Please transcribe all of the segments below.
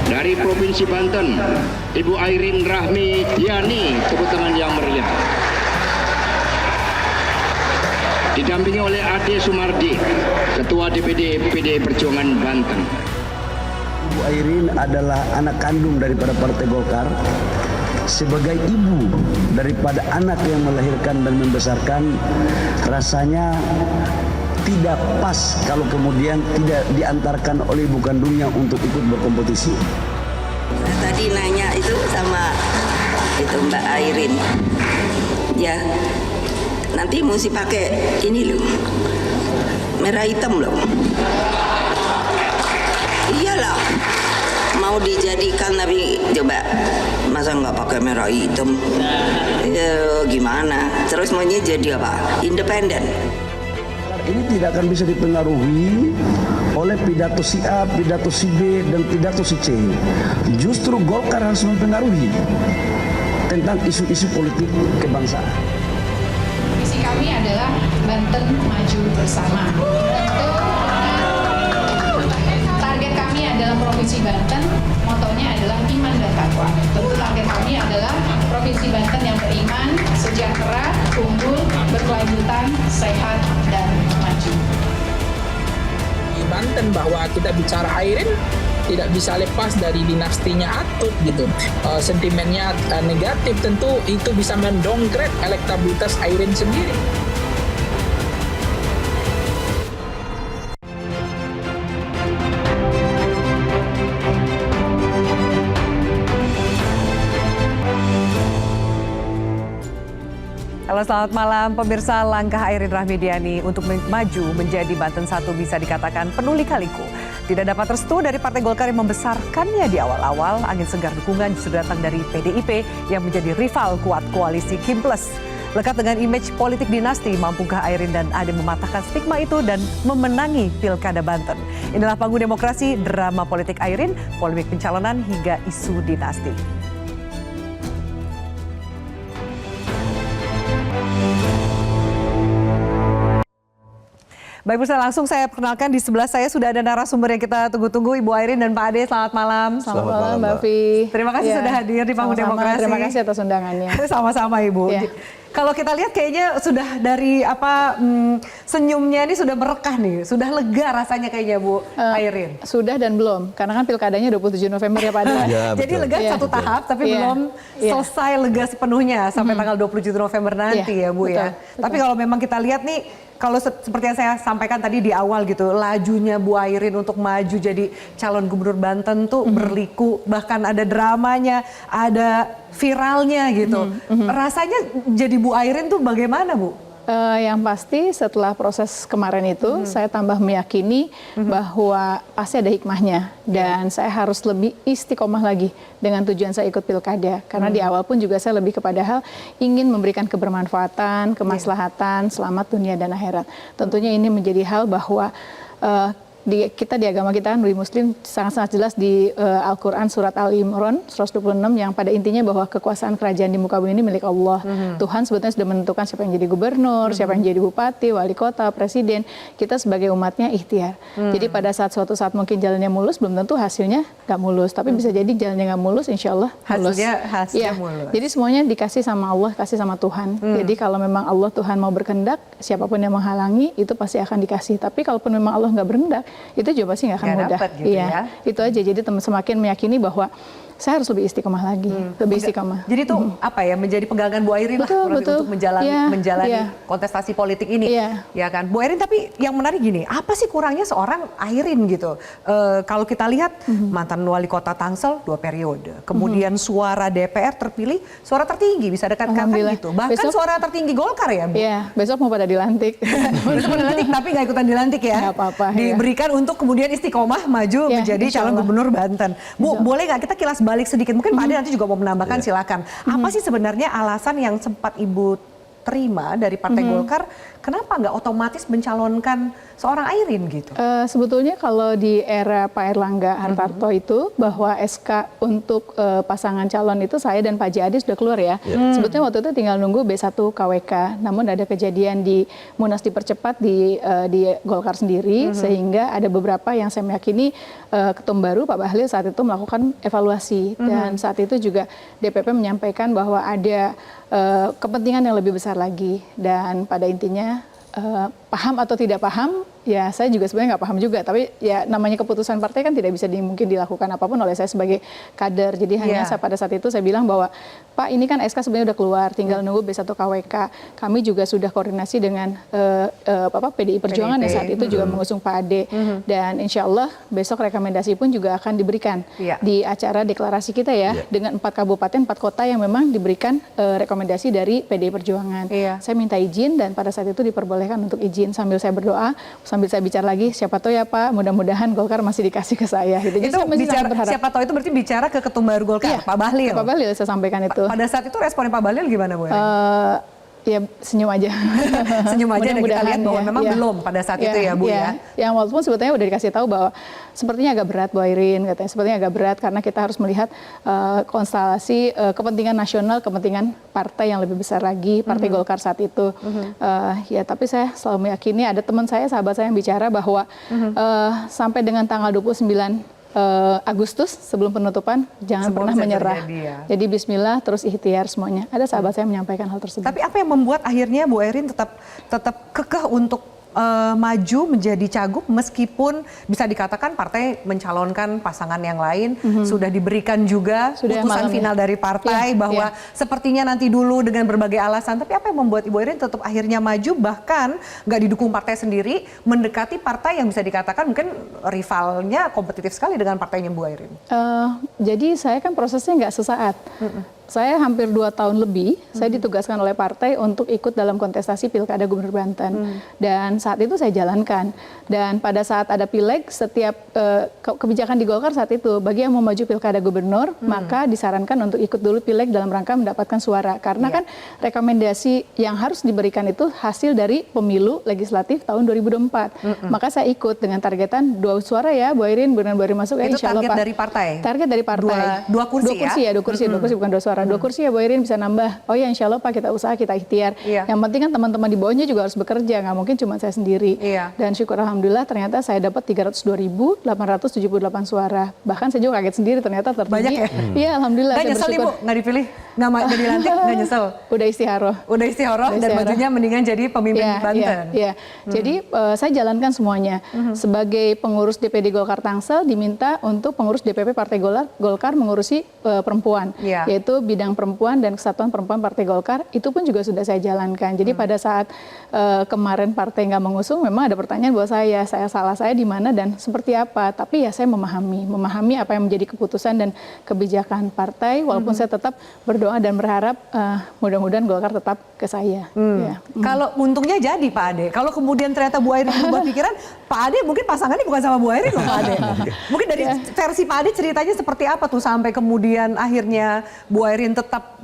Dari Provinsi Banten, Ibu Airin Rahmi Yani, tepuk tangan yang meriah. Didampingi oleh Ade Sumardi, Ketua DPD PDI Perjuangan Banten. Ibu Airin adalah anak kandung daripada Partai Golkar. Sebagai ibu daripada anak yang melahirkan dan membesarkan, rasanya tidak pas kalau kemudian tidak diantarkan oleh ibu kandungnya untuk ikut berkompetisi. Tadi nanya itu sama itu Mbak Airin, ya nanti mesti pakai ini loh, merah hitam loh. Iyalah, mau dijadikan tapi coba masa nggak pakai merah hitam? Ya, gimana? Terus maunya jadi apa? Independen. Ini tidak akan bisa dipengaruhi oleh pidato si A, pidato si B, dan pidato si C. Justru Golkar harus mempengaruhi tentang isu-isu politik kebangsaan. Visi kami adalah Banten maju bersama. Tentu target kami adalah Provinsi Banten, motonya adalah iman dan takwa. Tentu target kami adalah Provinsi Banten yang beriman, sejahtera, unggul, berkelanjutan, sehat, dan maju. Di Banten bahwa kita bicara Airin tidak bisa lepas dari dinastinya Atut gitu. Sentimennya negatif, tentu itu bisa mendongkrak elektabilitas Airin sendiri. Halo, selamat malam pemirsa. Langkah Airin Rahmidiani untuk maju menjadi Banten 1 bisa dikatakan penuh lika-liku. Tidak dapat restu dari Partai Golkar yang membesarkannya di awal-awal. Angin segar dukungan justru datang dari PDIP yang menjadi rival kuat koalisi Kim Plus. Lekat dengan image politik dinasti, mampukah Airin dan Ade mematahkan stigma itu dan memenangi Pilkada Banten? Inilah panggung demokrasi, drama politik Airin, polemik pencalonan hingga isu dinasti. Baik, pemirsa, langsung saya perkenalkan di sebelah saya sudah ada narasumber yang kita tunggu-tunggu, Ibu Airin dan Pak Ade. Selamat malam. Selamat malam, Mbak Vi. Terima kasih sudah hadir di panggung demokrasi. Terima kasih atas undangannya. Sama-sama, Ibu. Ya. Kalau kita lihat kayaknya sudah dari senyumnya ini sudah merekah nih, sudah lega rasanya kayaknya Bu Airin. Sudah dan belum, karena kan pilkadanya 27 November ya Pak Ade. Jadi lega satu tahap, tapi belum selesai lega sepenuhnya sampai tanggal 27 November nanti ya Bu ya. Tapi kalau memang kita lihat nih, kalau seperti yang saya sampaikan tadi di awal gitu, lajunya Bu Airin untuk maju jadi calon gubernur Banten tuh berliku, bahkan ada dramanya, ada viralnya gitu. Rasanya jadi Bu Airin tuh bagaimana Bu? Yang pasti setelah proses kemarin itu saya tambah meyakini bahwa pasti ada hikmahnya dan saya harus lebih istiqomah lagi dengan tujuan saya ikut pilkada, karena di awal pun juga saya lebih kepada hal ingin memberikan kebermanfaatan, kemaslahatan, selamat dunia dan akhirat. Tentunya ini menjadi hal bahwa kita di agama kita di Muslim sangat-sangat jelas di Al-Quran surat Al-Imran 126 yang pada intinya bahwa kekuasaan kerajaan di muka bumi ini milik Allah. Tuhan sebetulnya sudah menentukan siapa yang jadi gubernur, siapa yang jadi bupati, wali kota, presiden. Kita sebagai umatnya ikhtiar. Jadi pada suatu saat mungkin jalannya mulus, belum tentu hasilnya nggak mulus. Tapi bisa jadi jalannya nggak mulus, insya Allah mulus. Hasilnya mulus. Jadi semuanya dikasih sama Allah, kasih sama Tuhan. Jadi kalau memang Allah Tuhan mau berkehendak, siapapun yang menghalangi itu pasti akan dikasih. Tapi kalaupun memang Allah nggak berkehendak, itu juga pasti nggak akan mudah. Gitu ya. Itu aja. Jadi semakin meyakini bahwa saya harus lebih istiqomah lagi, lebih istiqomah. Jadi itu apa ya, menjadi pegangan Bu Airin untuk menjalani kontestasi politik ini, ya kan, Bu Airin. Tapi yang menarik gini, apa sih kurangnya seorang Airin gitu? Kalau kita lihat mantan wali kota Tangsel 2 periode, kemudian suara DPR terpilih, suara tertinggi bisa dikatakan gitu. Bahkan suara tertinggi Golkar ya, Bu? Iya, besok mau pada dilantik. Besok dilantik, tapi nggak ikutan dilantik ya? Nggak apa-apa. Diberikan untuk kemudian istiqomah maju menjadi calon gubernur Banten. Bu, boleh nggak kita kilas balik sedikit? Mungkin Pak Ade nanti juga mau menambahkan, silakan. Apa sih sebenarnya alasan yang sempat Ibu terima dari Partai Golkar, kenapa nggak otomatis mencalonkan seorang Airin gitu? Sebetulnya kalau di era Pak Erlangga Hartarto itu bahwa SK untuk pasangan calon itu saya dan Pak Jayadi sudah keluar ya. Sebetulnya waktu itu tinggal nunggu B1 KWK. Namun ada kejadian di Munas dipercepat di Golkar sendiri sehingga ada beberapa yang saya meyakini ketum baru Pak Bahlil saat itu melakukan evaluasi dan saat itu juga DPP menyampaikan bahwa ada kepentingan yang lebih besar lagi dan pada intinya paham atau tidak paham, ya saya juga sebenarnya nggak paham juga, tapi ya namanya keputusan partai kan tidak bisa mungkin dilakukan apapun oleh saya sebagai kader. Jadi hanya pada saat itu saya bilang bahwa Pak ini kan SK sebenarnya udah keluar, tinggal nunggu B1 KWK. Kami juga sudah koordinasi dengan PDI Perjuangan yang saat itu juga mengusung Pak Ade. Dan insya Allah besok rekomendasi pun juga akan diberikan di acara deklarasi kita ya, dengan 4 kabupaten, 4 kota yang memang diberikan rekomendasi dari PDI Perjuangan. Saya minta izin dan pada saat itu diperbolehkan untuk izin sambil saya berdoa, sambil saya bicara lagi, siapa tahu ya Pak, mudah-mudahan Golkar masih dikasih ke saya. Gitu. Jadi itu saya masih bicara, berharap. siapa tahu itu berarti bicara ke ketum baru Golkar, Pak Bahlil. Pak Bahlil saya sampaikan itu. Pada saat itu responnya Pak Bahlil gimana Bu? Ya senyum aja. Senyum aja dan kita lihat bahwa memang ya. belum pada saat itu ya Bu ya. Yang walaupun sebetulnya udah dikasih tahu bahwa sepertinya agak berat Bu Airin, katanya sepertinya agak berat karena kita harus melihat konstelasi kepentingan nasional, kepentingan partai yang lebih besar lagi, Partai Golkar saat itu. Ya tapi saya selalu meyakini ada teman saya, sahabat saya yang bicara bahwa sampai dengan tanggal 29 Agustus sebelum penutupan jangan pernah menyerah. Jadi bismillah terus ikhtiar semuanya. Ada sahabat saya menyampaikan hal tersebut. Tapi apa yang membuat akhirnya Bu Airin tetap kekeh untuk maju menjadi cagup meskipun bisa dikatakan partai mencalonkan pasangan yang lain, sudah diberikan juga putusan final dari partai bahwa sepertinya nanti dulu dengan berbagai alasan, tapi apa yang membuat Ibu Airin tetap akhirnya maju bahkan nggak didukung partai sendiri, mendekati partai yang bisa dikatakan mungkin rivalnya kompetitif sekali dengan partainya Bu Airin? Jadi saya kan prosesnya nggak sesaat. Saya hampir 2 tahun lebih, saya ditugaskan oleh partai untuk ikut dalam kontestasi Pilkada Gubernur Banten. Dan saat itu saya jalankan. Dan pada saat ada pileg, setiap kebijakan di Golkar saat itu, bagi yang mau maju Pilkada Gubernur, maka disarankan untuk ikut dulu pileg dalam rangka mendapatkan suara. Karena kan rekomendasi yang harus diberikan itu hasil dari pemilu legislatif tahun 2024. Maka saya ikut dengan targetan 2 suara ya, Bu Airin, benar-benar Bu Airin masuk ya, insya Allah Pak. Itu target dari partai? Target dari partai. Dua kursi ya? 2 kursi bukan 2 suara. 2 kursi ya Bu Airin bisa nambah. Oh ya insya Allah Pak kita usaha, kita ikhtiar. Yang penting kan teman-teman di bawahnya juga harus bekerja, nggak mungkin cuma saya sendiri. Dan syukur alhamdulillah ternyata saya dapat 302.878 suara. Bahkan saya juga kaget sendiri ternyata tertinggi. Banyak ya? Iya alhamdulillah. Nggak nyesel Ibu, nggak dipilih, nggak dilantik, nggak nyesel? Udah istiharoh dan majunya mendingan jadi pemimpin Banten. Jadi saya jalankan semuanya. Sebagai pengurus DPD Golkar Tangsel diminta untuk pengurus DPP Partai Golkar mengurusi perempuan, yaitu bidang perempuan dan kesatuan perempuan Partai Golkar, itu pun juga sudah saya jalankan. Jadi pada saat kemarin partai nggak mengusung, memang ada pertanyaan buat saya salah saya di mana dan seperti apa. Tapi ya saya memahami apa yang menjadi keputusan dan kebijakan partai, walaupun saya tetap berdoa dan berharap mudah-mudahan Golkar tetap ke saya. Kalau untungnya jadi Pak Ade, kalau kemudian ternyata Bu Airin berubah pikiran, Pak Ade mungkin pasangannya bukan sama Bu Airin loh Pak Ade. Mungkin dari versi Pak Ade ceritanya seperti apa tuh sampai kemudian akhirnya Bu Airin tetap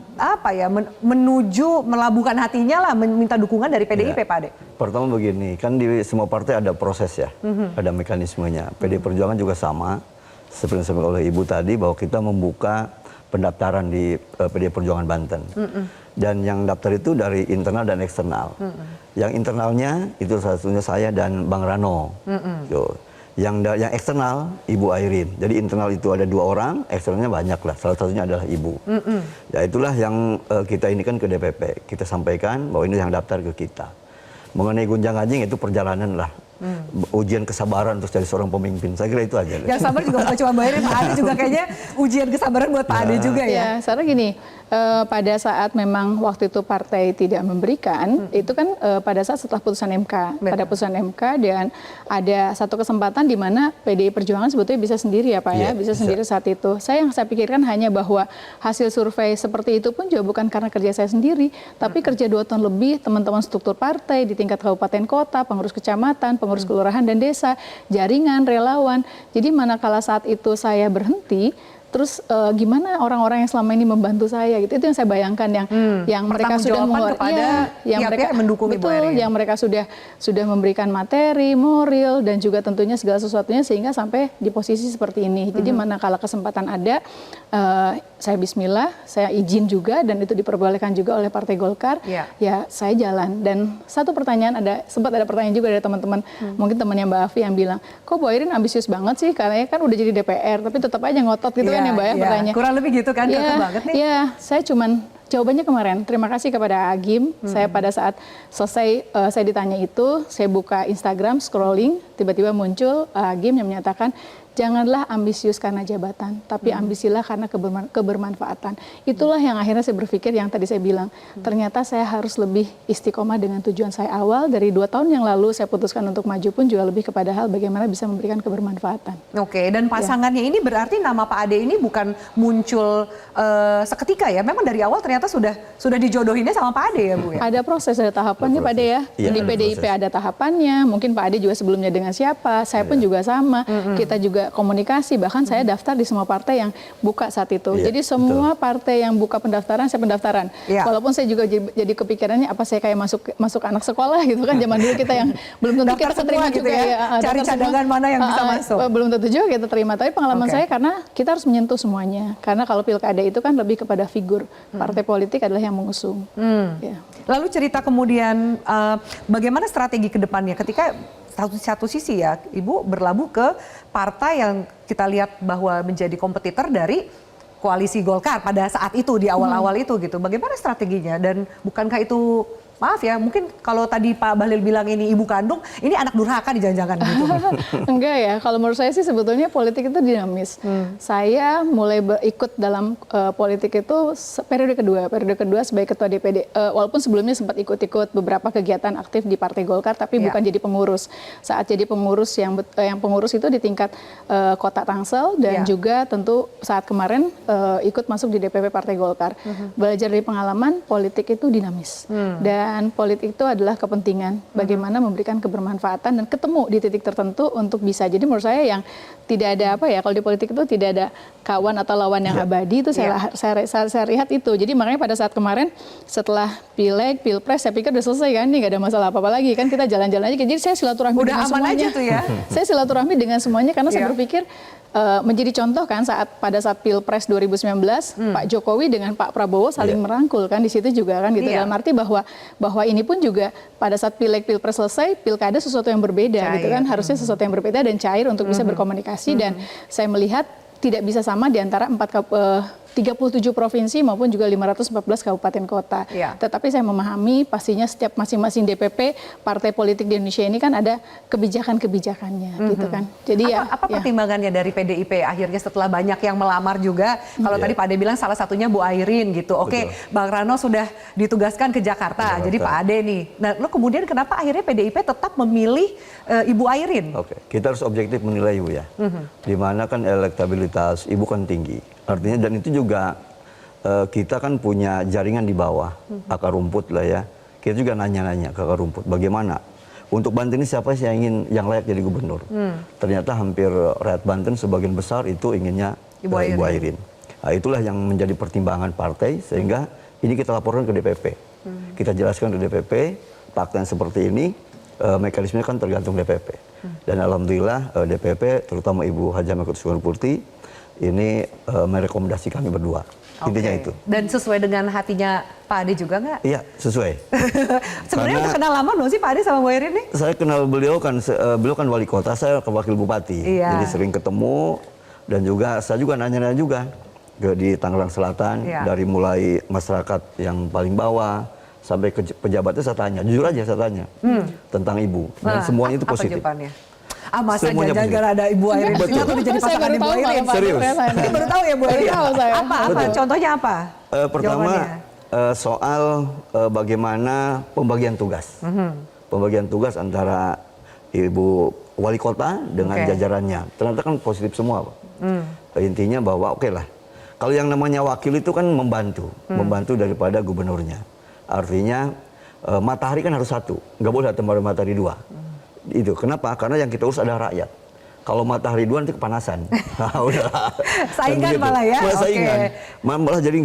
menuju melabuhkan hatinya lah meminta dukungan dari PDIP Pak Ade? Pertama begini, kan di semua partai ada proses ya, ada mekanismenya. PDI Perjuangan juga sama, seperti yang disampaikan oleh Ibu tadi bahwa kita membuka pendaftaran di PDI Perjuangan Banten. Dan yang daftar itu dari internal dan eksternal. Yang internalnya itu salah satunya saya dan Bang Rano. Yang eksternal Ibu Airin. Jadi internal itu ada 2 orang, eksternalnya banyak lah. Salah satunya adalah Ibu. Ya itulah yang kita ini kan ke DPP. Kita sampaikan bahwa ini yang daftar ke kita. Mengenai gunjang-ganjing itu perjalanan lah. Ujian kesabaran untuk jadi seorang pemimpin. Saya kira itu aja. Yang sabar juga bukan cuma Mbak Airin, Pak Ade juga kayaknya ujian kesabaran buat Pak Ade juga ya. Soalnya gini, pada saat memang waktu itu partai tidak memberikan, itu kan pada saat setelah putusan MK. Pada putusan MK dan ada satu kesempatan di mana PDI Perjuangan sebetulnya bisa sendiri ya Pak ya, bisa sendiri saat itu. Yang saya pikirkan hanya bahwa hasil survei seperti itu pun juga bukan karena kerja saya sendiri, tapi kerja 2 tahun lebih teman-teman struktur partai di tingkat kabupaten kota, pengurus kecamatan, pengurus kelurahan dan desa, jaringan, relawan. Jadi manakala saat itu saya berhenti, terus gimana orang-orang yang selama ini membantu saya gitu. Itu yang saya bayangkan yang mereka sudah yang mendukung Ibu Airin. Yang mereka sudah memberikan materi, moral, dan juga tentunya segala sesuatunya sehingga sampai di posisi seperti ini. Jadi manakala kesempatan ada, saya bismillah, saya izin juga dan itu diperbolehkan juga oleh Partai Golkar. Ya saya jalan. Dan satu pertanyaan sempat ada pertanyaan juga dari teman-teman, mungkin temannya Mbak Afi yang bilang, kok Bu Airin ambisius banget sih, karena kan udah jadi DPR, tapi tetap aja ngotot gitu kan ya Mbak ya pertanyaannya. Kurang lebih gitu kan, kekeh banget nih. Iya, saya cuman jawabannya kemarin, terima kasih kepada Agim. Saya pada saat selesai saya ditanya itu, saya buka Instagram, scrolling, tiba-tiba muncul Agim yang menyatakan, janganlah ambisius karena jabatan, tapi ambisilah karena kebermanfaatan. Itulah yang akhirnya saya berpikir, yang tadi saya bilang, ternyata saya harus lebih istiqomah dengan tujuan saya awal. Dari 2 tahun yang lalu saya putuskan untuk maju pun juga lebih kepada hal bagaimana bisa memberikan kebermanfaatan. Oke, dan pasangannya ini berarti nama Pak Ade ini bukan muncul seketika ya? Memang dari awal ternyata sudah dijodohinnya sama Pak Ade ya Bu ya? Ada proses, ada tahapannya Pak Ade ya. Di PDIP ada tahapannya, mungkin Pak Ade juga sebelumnya dengan siapa, saya pun juga sama. Kita juga komunikasi, bahkan saya daftar di semua partai yang buka saat itu. Jadi semua partai yang buka pendaftaran, saya pendaftaran. Walaupun saya juga jadi kepikirannya apa saya kayak masuk anak sekolah gitu kan, zaman dulu kita yang belum tentu kita terima gitu juga ya. Cari cadangan mana yang bisa masuk. Belum tentu juga kita terima, tapi pengalaman saya karena kita harus menyentuh semuanya. Karena kalau pilkada itu kan lebih kepada figur, partai politik adalah yang mengusung. Lalu cerita kemudian bagaimana strategi ke depannya ketika satu sisi ya, Ibu berlabuh ke partai yang kita lihat bahwa menjadi kompetitor dari koalisi Golkar pada saat itu, di awal-awal itu gitu. Bagaimana strateginya dan bukankah itu, maaf ya, mungkin kalau tadi Pak Bahlil bilang ini ibu kandung, ini anak durhaka nih jangan-jangan gitu. Enggak ya, kalau menurut saya sih sebetulnya politik itu dinamis. Saya mulai ikut dalam politik itu periode kedua sebagai ketua DPD. Walaupun sebelumnya sempat ikut-ikut beberapa kegiatan aktif di Partai Golkar, tapi bukan jadi pengurus. Saat jadi pengurus yang pengurus itu di tingkat kota Tangsel dan juga tentu saat kemarin ikut masuk di DPP Partai Golkar. Belajar dari pengalaman, politik itu dinamis. Dan politik itu adalah kepentingan, bagaimana memberikan kebermanfaatan dan ketemu di titik tertentu untuk bisa. Jadi menurut saya yang tidak ada apa ya, kalau di politik itu tidak ada kawan atau lawan yang abadi, itu saya lihat itu. Jadi makanya pada saat kemarin setelah Pileg, Pilpres, saya pikir udah selesai kan, ini nggak ada masalah apa-apa lagi kan, kita jalan-jalan aja. Jadi saya silaturahmi dengan semuanya. Aja tuh ya. Saya silaturahmi dengan semuanya karena saya berpikir menjadi contoh kan pada saat Pilpres 2019 Pak Jokowi dengan Pak Prabowo saling merangkul kan di situ juga kan gitu. Dalam arti bahwa ini pun juga pada saat Pileg Pilpres selesai, pilkada sesuatu yang berbeda gitu kan, harusnya sesuatu yang berbeda dan cair untuk bisa berkomunikasi. Dan saya melihat tidak bisa sama di antara 37 provinsi maupun juga 514 kabupaten kota. Tetapi saya memahami pastinya setiap masing-masing DPP partai politik di Indonesia ini kan ada kebijakan-kebijakannya gitu kan. Jadi apa pertimbangannya dari PDIP akhirnya setelah banyak yang melamar juga? Kalau tadi Pak Ade bilang salah satunya Bu Airin gitu. Oke, Bang Rano sudah ditugaskan ke Jakarta. Jadi Pak Ade nih. Nah, lo kemudian kenapa akhirnya PDIP tetap memilih Ibu Airin? Kita harus objektif menilai Ibu ya. Di mana kan elektabilitas Ibu kan tinggi. Artinya dan itu juga kita kan punya jaringan di bawah, akar rumput lah ya. Kita juga nanya-nanya ke akar rumput, bagaimana untuk Banten ini siapa sih yang layak jadi gubernur? Ternyata hampir rakyat Banten sebagian besar itu inginnya Ibu Airin. Nah, itulah yang menjadi pertimbangan partai sehingga ini kita laporkan ke DPP. Kita jelaskan ke DPP, fakta yang seperti ini, mekanismenya kan tergantung DPP. Dan alhamdulillah DPP, terutama Ibu Haja Maimunah Soekarnoputri, ini merekomendasi kami berdua. Intinya itu. Dan sesuai dengan hatinya Pak Ade juga nggak? Iya, sesuai. Sebenarnya udah kenal lama belum sih Pak Ade sama Bu Airin nih? Saya kenal beliau kan wali kota, saya wakil bupati. Jadi sering ketemu dan juga saya juga nanya-nanya juga di Tangerang Selatan, dari mulai masyarakat yang paling bawah sampai ke pejabatnya saya tanya, jujur aja saya tanya tentang Ibu. Dan semuanya itu positif. Apa jawabannya? Masa gara-gara ada Ibu Airin sehingga tuh jadi pasangan Ibu Airin. Serius? Ini baru tahu ya Bu Airin? Apa? Contohnya apa? Pertama soal bagaimana pembagian tugas. Pembagian tugas antara Ibu Wali Kota dengan jajarannya. Ternyata kan positif semua. Intinya bahwa oke lah. Kalau yang namanya wakil itu kan membantu daripada gubernurnya. Artinya matahari kan harus satu, nggak boleh ada matahari dua. Itu kenapa? Karena yang kita urus adalah rakyat. kalau matahari duluan nanti kepanasan. Udah. Saingan malah ya? Malah saingan. Oke. Malah jadi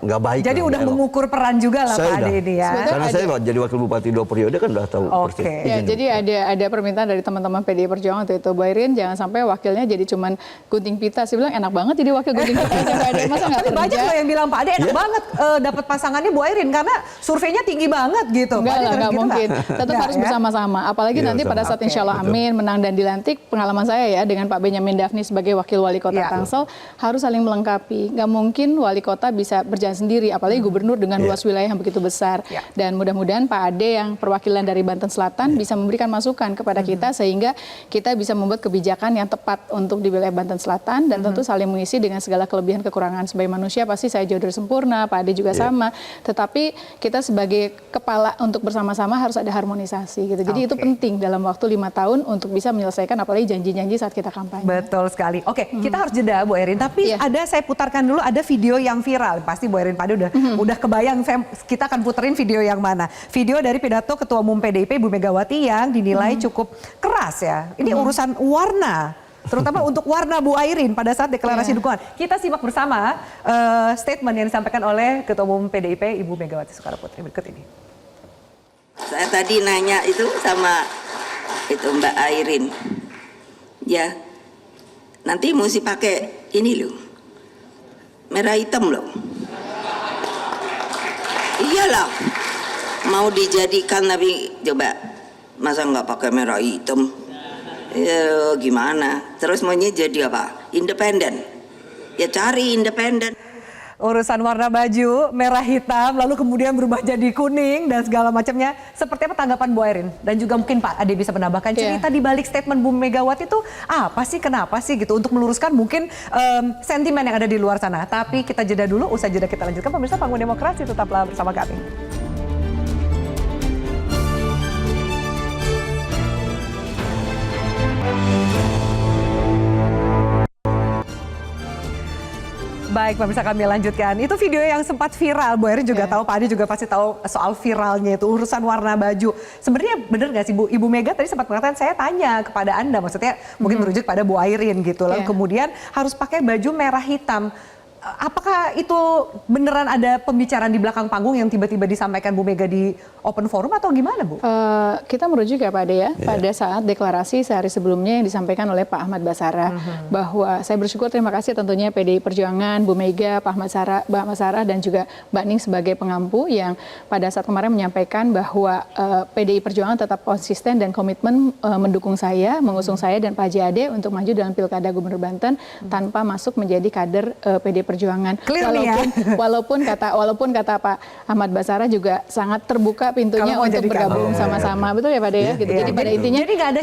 nggak baik. Jadi udah mengukur peran juga lah Pak Ade ini ya. Karena saya jadi wakil bupati 2 periode kan udah tahu persis. Ya, jadi ada permintaan dari teman-teman PDI Perjuangan waktu itu, Bu Airin jangan sampai wakilnya jadi cuman gunting pita. Saya bilang enak banget jadi wakil gunting pita aja Pak Ade, masa nggak Tapi banyak kerja? loh yang bilang Pak Ade enak banget dapat pasangannya Bu Airin karena surveinya tinggi banget gitu. Enggak Pak Ade lah, terus nggak gitu mungkin. nggak? Tetap Nggak, harus ya? bersama-sama. Apalagi Iya, nanti pada saat bersama. insya Allah Betul. amin menang dan dilantik, pengalaman saya ya dengan Pak Benyamin Daphni sebagai wakil wali kota Iya. Tangsel harus saling melengkapi. Nggak mungkin wali kota bisa berjalan sendiri, apalagi gubernur dengan luas wilayah yang begitu besar. Iya. Dan mudah-mudahan Pak Ade yang perwakilan dari Banten Selatan bisa memberikan masukan kepada kita sehingga kita bisa membuat kebijakan yang tepat untuk di wilayah Banten Selatan dan tentu saling mengisi dengan segala kelebihan kekurangan. Sebagai manusia pasti saya jauh dari sempurna, Pak Ade juga sama. Tetapi kita sebagai kepala untuk bersama-sama harus ada harmonisasi gitu. Jadi itu Oke. penting dalam waktu 5 tahun untuk bisa menyelesaikan apalagi janji-janji saat kita kampanye. Betul sekali. Oke, kita harus jeda Bu Erin. Tapi Iya. saya putarkan dulu ada video yang viral. Pasti Bu Erin Pade udah kebayang. Kita akan puterin video yang mana. Video dari pidato Ketua Umum PDIP Bu Megawati yang dinilai cukup keras ya. Ini urusan warna. Terutama untuk warna Bu Airin pada saat deklarasi dukungan. Kita simak bersama statement yang disampaikan oleh Ketua Umum PDIP Ibu Megawati Soekarno Putri berikut ini. Saya tadi nanya itu sama itu Mbak Airin. Ya, nanti mesti pakai ini loh, merah hitam loh. Iyalah, mau dijadikan tapi coba masa nggak pakai merah hitam? Ya gimana? Terus maunya jadi apa? Independen? Ya cari independen. Urusan warna baju merah hitam lalu kemudian berubah jadi kuning dan segala macamnya. Seperti apa tanggapan Bu Airin? Dan juga mungkin Pak Ade bisa menambahkan cerita di balik statement Bu Megawati itu apa sih, kenapa sih gitu untuk meluruskan mungkin sentimen yang ada di luar sana. Tapi kita jeda dulu, usai jeda kita lanjutkan. Pemirsa Panggung Demokrasi tetaplah bersama kami. Baik, pemirsa kami lanjutkan. Itu video yang sempat viral, Bu Erin juga tahu, Pak Ade juga pasti tahu soal viralnya itu, urusan warna baju. Sebenarnya benar nggak sih Bu, Ibu Mega tadi sempat mengatakan saya tanya kepada Anda, maksudnya mungkin merujuk pada Bu Airin gitu. Lalu kemudian harus pakai baju merah hitam. Apakah itu beneran ada pembicaraan di belakang panggung yang tiba-tiba disampaikan Bu Mega di open forum atau gimana Bu? Kita merujuk ya Pak Ade ya, pada saat deklarasi sehari sebelumnya yang disampaikan oleh Pak Ahmad Basara bahwa saya bersyukur, terima kasih tentunya PDI Perjuangan, Bu Mega, Pak Ahmad Basara dan juga Mbak Ning sebagai pengampu yang pada saat kemarin menyampaikan bahwa PDI Perjuangan tetap konsisten dan komitmen mendukung saya, mengusung saya dan Pak Ade untuk maju dalam Pilkada Gubernur Banten tanpa masuk menjadi kader PDI Perjuangan. Walaupun kata Pak Ahmad Basara juga sangat terbuka pintunya untuk bergabung sama-sama, betul ya Pak Ade ya. Gitu. Jadi pada intinya jadi nggak ada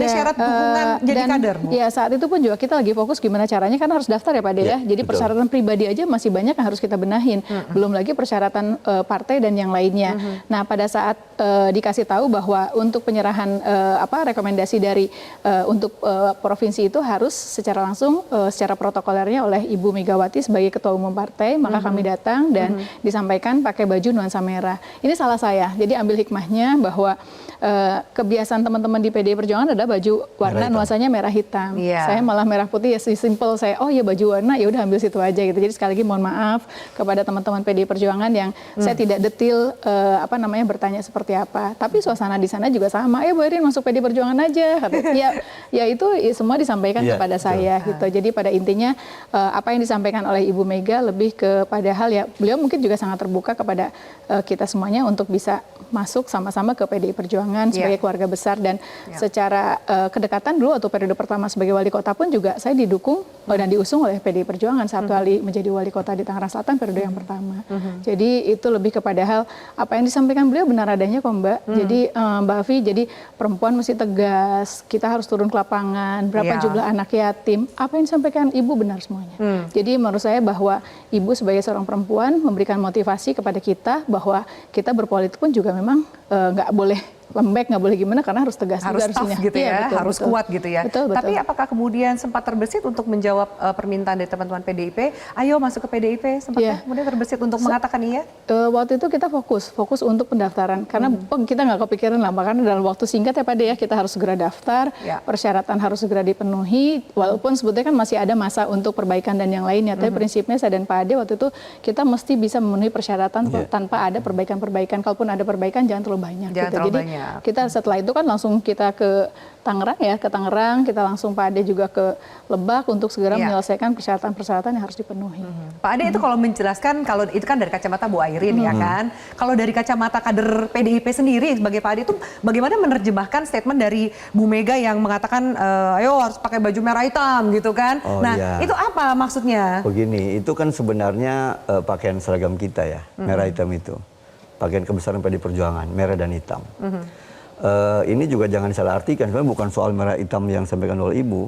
syarat dukungan jadi kader. Ya saat itu pun juga kita lagi fokus gimana caranya, kan harus daftar ya Pak Ade ya. Jadi persyaratan pribadi aja masih banyak yang harus kita benahin. Belum lagi persyaratan partai dan yang lainnya. Nah pada saat dikasih tahu bahwa untuk penyerahan rekomendasi dari untuk provinsi itu harus secara langsung secara protokolernya oleh Ibu Megawati sebagai Ketua Umum Partai, maka kami datang dan disampaikan pakai baju nuansa merah. Ini salah saya, jadi ambil hikmahnya bahwa kebiasaan teman-teman di PDI Perjuangan adalah baju warna nuansanya merah hitam. Saya malah merah putih, ya simple saya, oh ya baju warna, ya udah ambil situ aja gitu. Jadi sekali lagi mohon maaf kepada teman-teman PDI Perjuangan yang saya tidak detil bertanya seperti apa. Tapi suasana di sana juga sama, Bu Airin masuk PDI Perjuangan aja. Ya itu semua disampaikan kepada saya gitu. Jadi pada intinya apa yang disampaikan oleh Ibu Mega lebih kepada hal ya beliau mungkin juga sangat terbuka kepada kita semuanya untuk bisa masuk sama-sama ke PDI Perjuangan sebagai keluarga besar dan secara kedekatan dulu atau periode pertama sebagai wali kota pun juga saya didukung dan diusung oleh PDI Perjuangan saat kali menjadi wali kota di Tangerang Selatan periode yang pertama. Jadi itu lebih kepada hal apa yang disampaikan beliau benar adanya kok Mbak. Jadi Mbak Afi, jadi perempuan mesti tegas, kita harus turun ke lapangan, berapa jumlah anak yatim, apa yang disampaikan Ibu benar semuanya. Jadi menurut saya bahwa Ibu sebagai seorang perempuan memberikan motivasi kepada kita bahwa kita berpolitik pun juga memang nggak boleh lembek, nggak boleh gimana, karena harus tegas Harus juga tough harusnya. gitu ya, Iya, betul, harus betul. kuat gitu ya. Betul, betul. Tapi apakah kemudian sempat terbesit untuk menjawab permintaan dari teman-teman PDIP, ayo masuk ke PDIP, sempat kemudian terbesit untuk mengatakan iya? Waktu itu kita fokus untuk pendaftaran, karena kita nggak kepikiran lah, makanya dalam waktu singkat ya Pak De ya, kita harus segera daftar, persyaratan harus segera dipenuhi, walaupun sebetulnya kan masih ada masa untuk perbaikan dan yang lainnya, tapi prinsipnya saya dan Pak Ade waktu itu kita mesti bisa memenuhi persyaratan tanpa ada perbaikan-perbaikan, kalaupun ada perbaikan jangan terlalu banyak. Jangan gitu. terlalu Jadi banyak. kita setelah itu kan langsung kita ke Tangerang ya, kita langsung Pak Ade juga ke Lebak untuk segera menyelesaikan persyaratan-persyaratan yang harus dipenuhi. Pak Ade itu kalau menjelaskan, kalau itu kan dari kacamata Bu Airin ya kan, kalau dari kacamata kader PDIP sendiri sebagai Pak Ade itu bagaimana menerjemahkan statement dari Bu Mega yang mengatakan ayo harus pakai baju merah hitam gitu kan? Itu apa maksudnya? Begini, itu kan sebenarnya pakaian seragam kita ya, merah hitam itu. Pakaian kebesaran PD Perjuangan, merah dan hitam. Ini juga jangan disalah artikan, sebenarnya bukan soal merah hitam yang disampaikan oleh Ibu.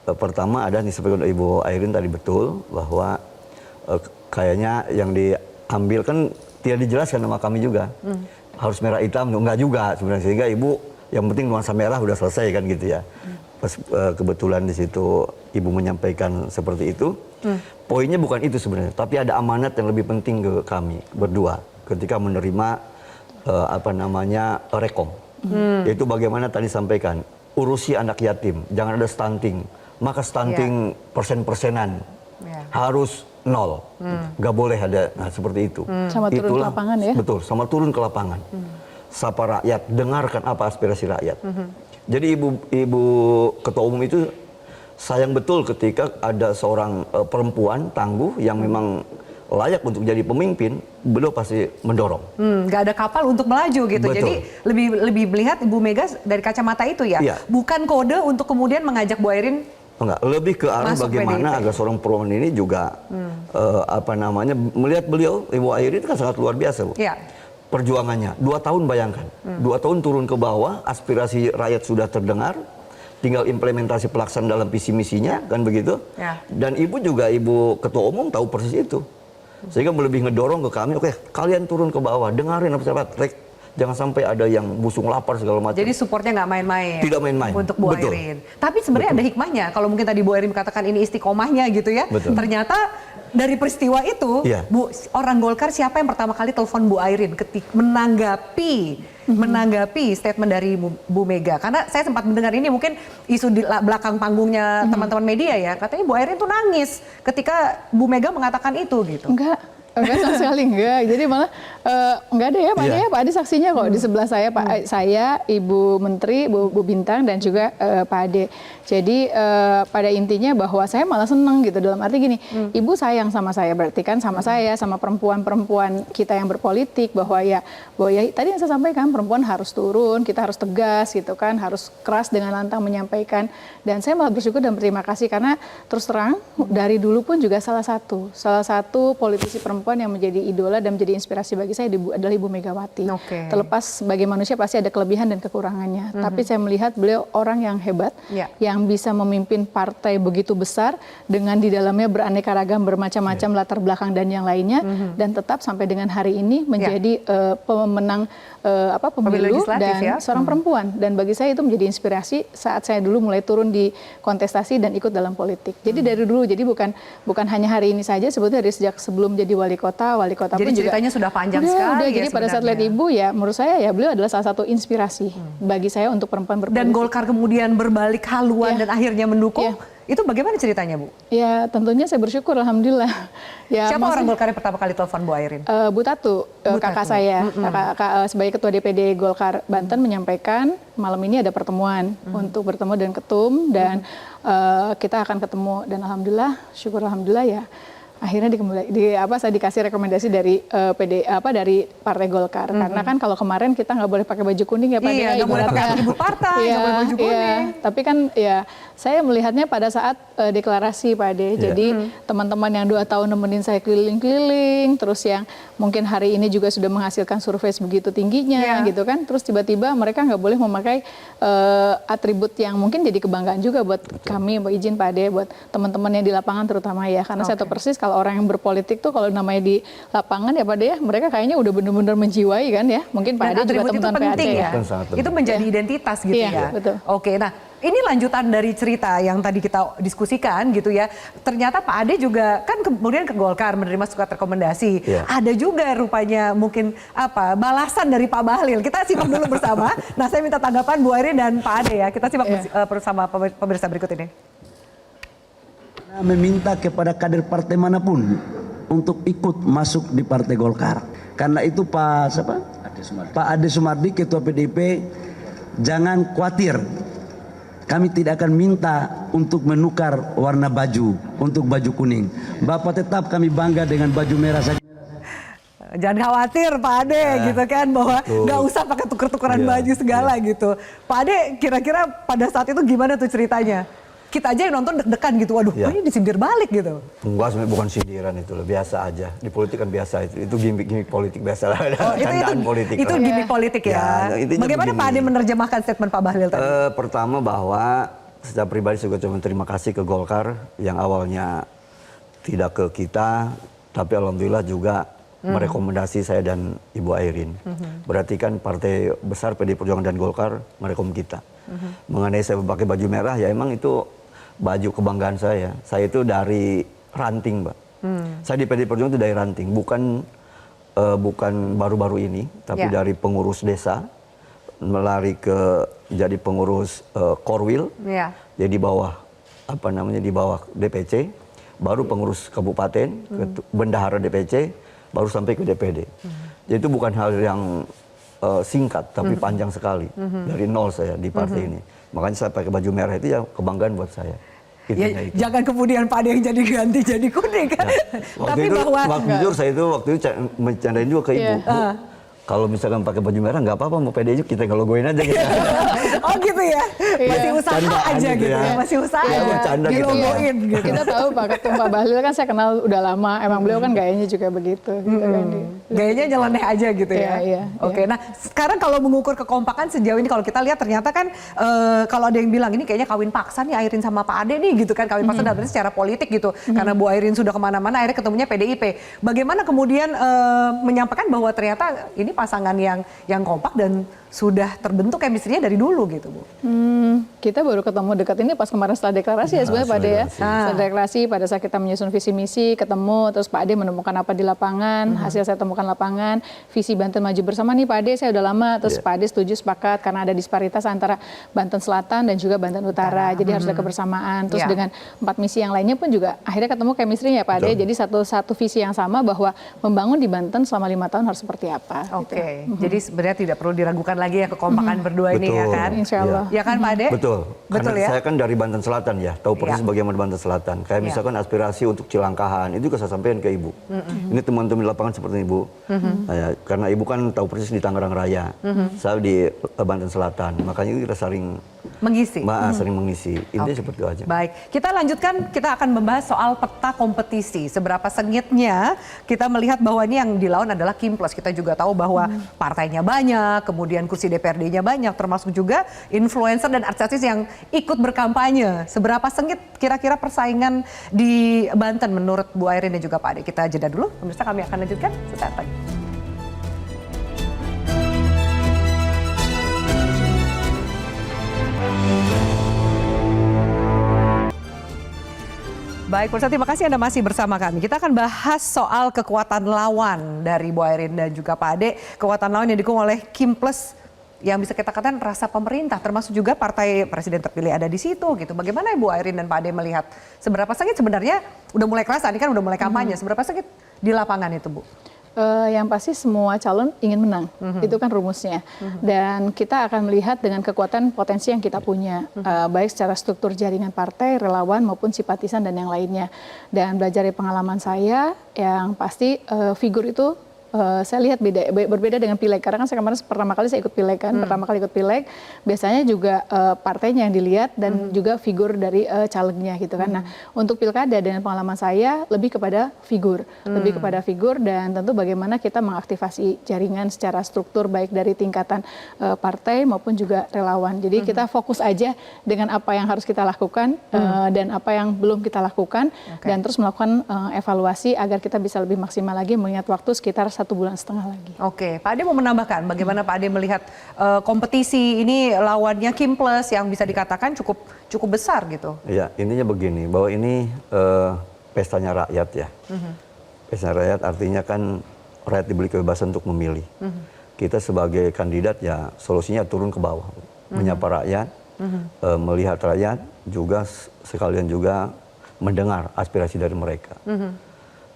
Pertama ada yang disampaikan oleh Ibu Airin tadi betul, bahwa kayaknya yang diambil kan tidak dijelaskan sama kami juga. Harus merah hitam, enggak juga sebenarnya. Sehingga Ibu yang penting nuansa merah udah selesai kan gitu ya. Pas kebetulan di situ Ibu menyampaikan seperti itu. Poinnya bukan itu sebenarnya, tapi ada amanat yang lebih penting ke kami berdua ketika menerima rekom. Yaitu bagaimana tadi sampaikan, urusi anak yatim, jangan ada stunting. Maka stunting persen-persenan harus 0. Nggak boleh ada seperti itu. Sama turun ke lapangan ya? Betul, sama turun ke lapangan. Sapa rakyat, dengarkan apa aspirasi rakyat. Jadi Ibu Ketua Umum itu sayang betul ketika ada seorang perempuan tangguh yang memang layak untuk jadi pemimpin, beliau pasti mendorong. Nggak ada kapal untuk melaju gitu. Betul. Jadi lebih melihat Ibu Mega dari kacamata itu ya. Bukan kode untuk kemudian mengajak Bu Airin. Enggak, lebih ke arah bagaimana agar seorang perempuan ini juga melihat beliau, Ibu Airin kan sangat luar biasa, Bu. Perjuangannya 2 tahun, bayangkan. 2 tahun turun ke bawah, aspirasi rakyat sudah terdengar. Tinggal implementasi pelaksanaan dalam visi misinya, kan begitu. Dan Ibu juga, Ibu Ketua Umum tahu persis itu. Sehingga lebih ngedorong ke kami, oke, kalian turun ke bawah, dengarin apa jangan sampai ada yang busung lapar segala macam. Jadi supportnya nggak main-main. Tidak main-main. Untuk Bu Airin. Tapi sebenarnya ada hikmahnya. Kalau mungkin tadi Bu Airin katakan ini istiqomahnya gitu ya. Ternyata dari peristiwa itu, orang Golkar siapa yang pertama kali telepon Bu Airin menanggapi statement dari Bu Mega? Karena saya sempat mendengar ini mungkin isu di belakang panggungnya teman-teman media ya. Katanya Bu Airin tuh nangis ketika Bu Mega mengatakan itu gitu. Enggak sama sekali enggak. Jadi malah enggak ada ya Pak Ade ya, Pak Ade saksinya kok di sebelah saya saya, Ibu Menteri, Bu Bintang dan juga Pak Ade. Jadi pada intinya bahwa saya malah seneng gitu, dalam arti gini, Ibu sayang sama saya, berarti kan sama saya, sama perempuan-perempuan kita yang berpolitik, bahwa ya tadi yang saya sampaikan, perempuan harus turun, kita harus tegas gitu kan, harus keras dengan lantang menyampaikan. Dan saya malah bersyukur dan berterima kasih karena terus terang dari dulu pun juga salah satu politisi perempuan yang menjadi idola dan menjadi inspirasi bagi saya adalah Ibu Megawati. Terlepas sebagai manusia pasti ada kelebihan dan kekurangannya. Tapi saya melihat beliau orang yang hebat, yang bisa memimpin partai begitu besar dengan di dalamnya beraneka ragam, bermacam-macam latar belakang dan yang lainnya, dan tetap sampai dengan hari ini menjadi pemenang pemilu dan seorang perempuan. Dan bagi saya itu menjadi inspirasi saat saya dulu mulai turun di kontestasi dan ikut dalam politik. Jadi dari dulu, jadi bukan hanya hari ini saja, sebetulnya dari sejak sebelum jadi wali kota jadi pun juga. Ceritanya sudah panjang sekali. Jadi pada saat lihat Ibu ya, menurut saya ya beliau adalah salah satu inspirasi bagi saya untuk perempuan berpolitik. Dan Golkar kemudian berbalik haluan dan akhirnya mendukung. Itu bagaimana ceritanya, Bu? Ya tentunya saya bersyukur, alhamdulillah. Ya, siapa orang Golkar yang pertama kali telepon Bu Airin? Bu Tatu, kakak saya, kakak sebagai ketua DPD Golkar Banten menyampaikan malam ini ada pertemuan untuk bertemu dengan ketum dan kita akan ketemu, dan alhamdulillah, syukur alhamdulillah ya. Akhirnya saya dikasih rekomendasi dari dari Partai Golkar, karena kan kalau kemarin kita nggak boleh pakai baju kuning ya Pak. Iya, nggak boleh pakai atribut partai, nggak boleh baju kuning. Tapi kan ya saya melihatnya pada saat deklarasi Pak Ade. Jadi teman-teman yang 2 tahun nemenin saya keliling-keliling, terus yang mungkin hari ini juga sudah menghasilkan survei begitu tingginya gitu kan, terus tiba-tiba mereka nggak boleh memakai atribut yang mungkin jadi kebanggaan juga buat kami, izin Pak Ade, buat teman-teman yang di lapangan terutama ya, karena saya tahu persis kalau orang yang berpolitik tuh kalau namanya di lapangan ya Pak Ade ya, mereka kayaknya udah benar-benar menjiwai kan ya. Mungkin Pak Ade juga teman-teman PAD penting ya. Itu menjadi identitas gitu Iya, ya. betul. Oke, nah ini lanjutan dari cerita yang tadi kita diskusikan gitu ya. Ternyata Pak Ade juga kan kemudian ke Golkar menerima surat rekomendasi. Iya. Ada juga rupanya mungkin balasan dari Pak Bahlil. Kita simak dulu bersama. Nah saya minta tanggapan Bu Airin dan Pak Ade ya. Kita simak bersama pemirsa berikut ini. Meminta kepada kader partai manapun untuk ikut masuk di Partai Golkar. Karena itu Pak Ade Sumardi, Ketua PDIP, jangan khawatir. Kami tidak akan minta untuk menukar warna baju untuk baju kuning. Bapak tetap kami bangga dengan baju merah saja. Jangan khawatir Pak Ade gitu kan, bahwa nggak usah pakai tuker-tukeran baju segala gitu. Pak Ade kira-kira pada saat itu gimana tuh ceritanya? Kita aja yang nonton deg-degan gitu, waduh ini disindir balik gitu. Enggak, sebenarnya bukan sindiran itu loh, biasa aja. Di politik kan biasa itu gimmick politik biasa lah. Candaan politik. Itu gimmick politik ya. Bagaimana Pak Ade menerjemahkan statement Pak Bahlil tadi? Pertama bahwa secara pribadi saya juga terima kasih ke Golkar yang awalnya tidak ke kita, tapi alhamdulillah juga merekomendasi saya dan Ibu Airin. Berarti kan partai besar PD Perjuangan dan Golkar merekom kita. Mengenai saya pakai baju merah, ya emang itu baju kebanggaan saya. Saya itu dari ranting, Mbak. Saya di PD Perjuangan itu dari ranting, bukan baru-baru ini, tapi dari pengurus desa melari ke jadi pengurus Korwil, jadi di bawah di bawah DPC, baru pengurus kabupaten, bendahara DPC, baru sampai ke DPD. Jadi itu bukan hal yang singkat, tapi panjang sekali dari nol saya di partai ini. Makanya saya pakai baju merah itu ya kebanggaan buat saya. Ya, jangan kemudian Pak Ade yang jadi ganti jadi kuning kan. Tapi jujur saya itu waktu itu mencandain juga ke Ibu. Bu, kalau misalkan pakai baju merah nggak apa-apa, mau pede kita logoin aja gitu. Oh gitu ya, masih usaha Candaan aja gitu ya, masih usaha aja, dilogoin gitu. Kita tahu Pak Bahlil kan saya kenal udah lama, emang beliau kan gayanya juga begitu. Gitu kan. Gayanya nyeleneh aja gitu ya. Iya. Oke, nah sekarang kalau mengukur kekompakan sejauh ini, kalau kita lihat ternyata kan kalau ada yang bilang ini kayaknya kawin paksa nih Airin sama Pak Ade nih gitu kan, kawin paksa dalam secara politik gitu. Karena Bu Airin sudah kemana-mana, akhirnya ketemunya PDIP. Bagaimana kemudian menyampaikan bahwa ternyata ini pasangan yang kompak dan sudah terbentuk chemistry-nya dari dulu gitu, Bu? Kita baru ketemu dekat ini pas kemarin setelah deklarasi ya sebenarnya Pak Ade ya. Setelah deklarasi pada saat kita menyusun visi misi, ketemu, terus Pak Ade menemukan apa di lapangan, hasil saya temukan lapangan, visi Banten Maju Bersama nih Pak Ade, saya udah lama, terus Pak Ade setuju sepakat karena ada disparitas antara Banten Selatan dan juga Banten Utara, jadi harus ada kebersamaan. Terus dengan 4 misi yang lainnya pun juga akhirnya ketemu chemistry-nya Pak Ade, jadi satu visi yang sama bahwa membangun di Banten selama 5 tahun harus seperti apa. Oke, jadi sebenarnya tidak perlu diragukan lagi ya kekompakan berdua ini ya kan? Insya Allah. Ya kan Pak Ade? Betul. Betul Karena ya? saya kan dari Banten Selatan ya, tahu persis bagaimana Banten Selatan. Kayak misalkan aspirasi untuk Cilangkahan, itu juga saya sampaikan ke Ibu. Ini teman-teman di lapangan seperti Ibu. Karena Ibu kan tahu persis di Tangerang Raya, saya di Banten Selatan. Makanya itu kita saling mengisi. Sering mengisi. Ini seperti itu aja. Baik, kita lanjutkan, kita akan membahas soal peta kompetisi. Seberapa sengitnya kita melihat bahwa ini yang dilawan adalah Kimplos. Kita juga tahu bahwa partainya banyak, kemudian kursi DPRD-nya banyak, termasuk juga influencer dan artis yang ikut berkampanye. Seberapa sengit kira-kira persaingan di Banten menurut Bu Airin dan juga Pak Ade? Kita jeda dulu, pemirsa, kami akan lanjutkan sesaat lagi. Baik, pemirsa, terima kasih Anda masih bersama kami. Kita akan bahas soal kekuatan lawan dari Bu Airin dan juga Pak Ade. Kekuatan lawan yang didukung oleh Kimplos yang bisa kita katakan rasa pemerintah, termasuk juga partai presiden terpilih ada di situ gitu. Bagaimana Bu Airin dan Pak Ade melihat seberapa sengit sebenarnya, udah mulai kerasa, ini kan udah mulai kampanye, seberapa sengit di lapangan itu, Bu? Yang pasti semua calon ingin menang, itu kan rumusnya. Dan kita akan melihat dengan kekuatan potensi yang kita punya, baik secara struktur jaringan partai, relawan maupun simpatisan dan yang lainnya. Dan belajar dari pengalaman saya, yang pasti figur itu saya lihat berbeda dengan pileg, karena kan saya kemarin pertama kali saya ikut pileg kan, pertama kali ikut pileg biasanya juga partainya yang dilihat dan juga figur dari calegnya gitu kan. Nah untuk pilkada dengan pengalaman saya lebih kepada figur, dan tentu bagaimana kita mengaktifasi jaringan secara struktur baik dari tingkatan partai maupun juga relawan. Jadi kita fokus aja dengan apa yang harus kita lakukan dan apa yang belum kita lakukan, dan terus melakukan evaluasi agar kita bisa lebih maksimal lagi mengingat waktu sekitar 1,5 bulan lagi. Oke, Pak Ade mau menambahkan bagaimana Pak Ade melihat kompetisi ini lawannya Kim Plus yang bisa dikatakan cukup besar gitu? Ya, intinya begini, bahwa ini pestanya rakyat ya. Pestanya rakyat artinya kan rakyat diberi kebebasan untuk memilih. Kita sebagai kandidat ya solusinya turun ke bawah, menyapa rakyat, melihat rakyat, juga sekalian juga mendengar aspirasi dari mereka.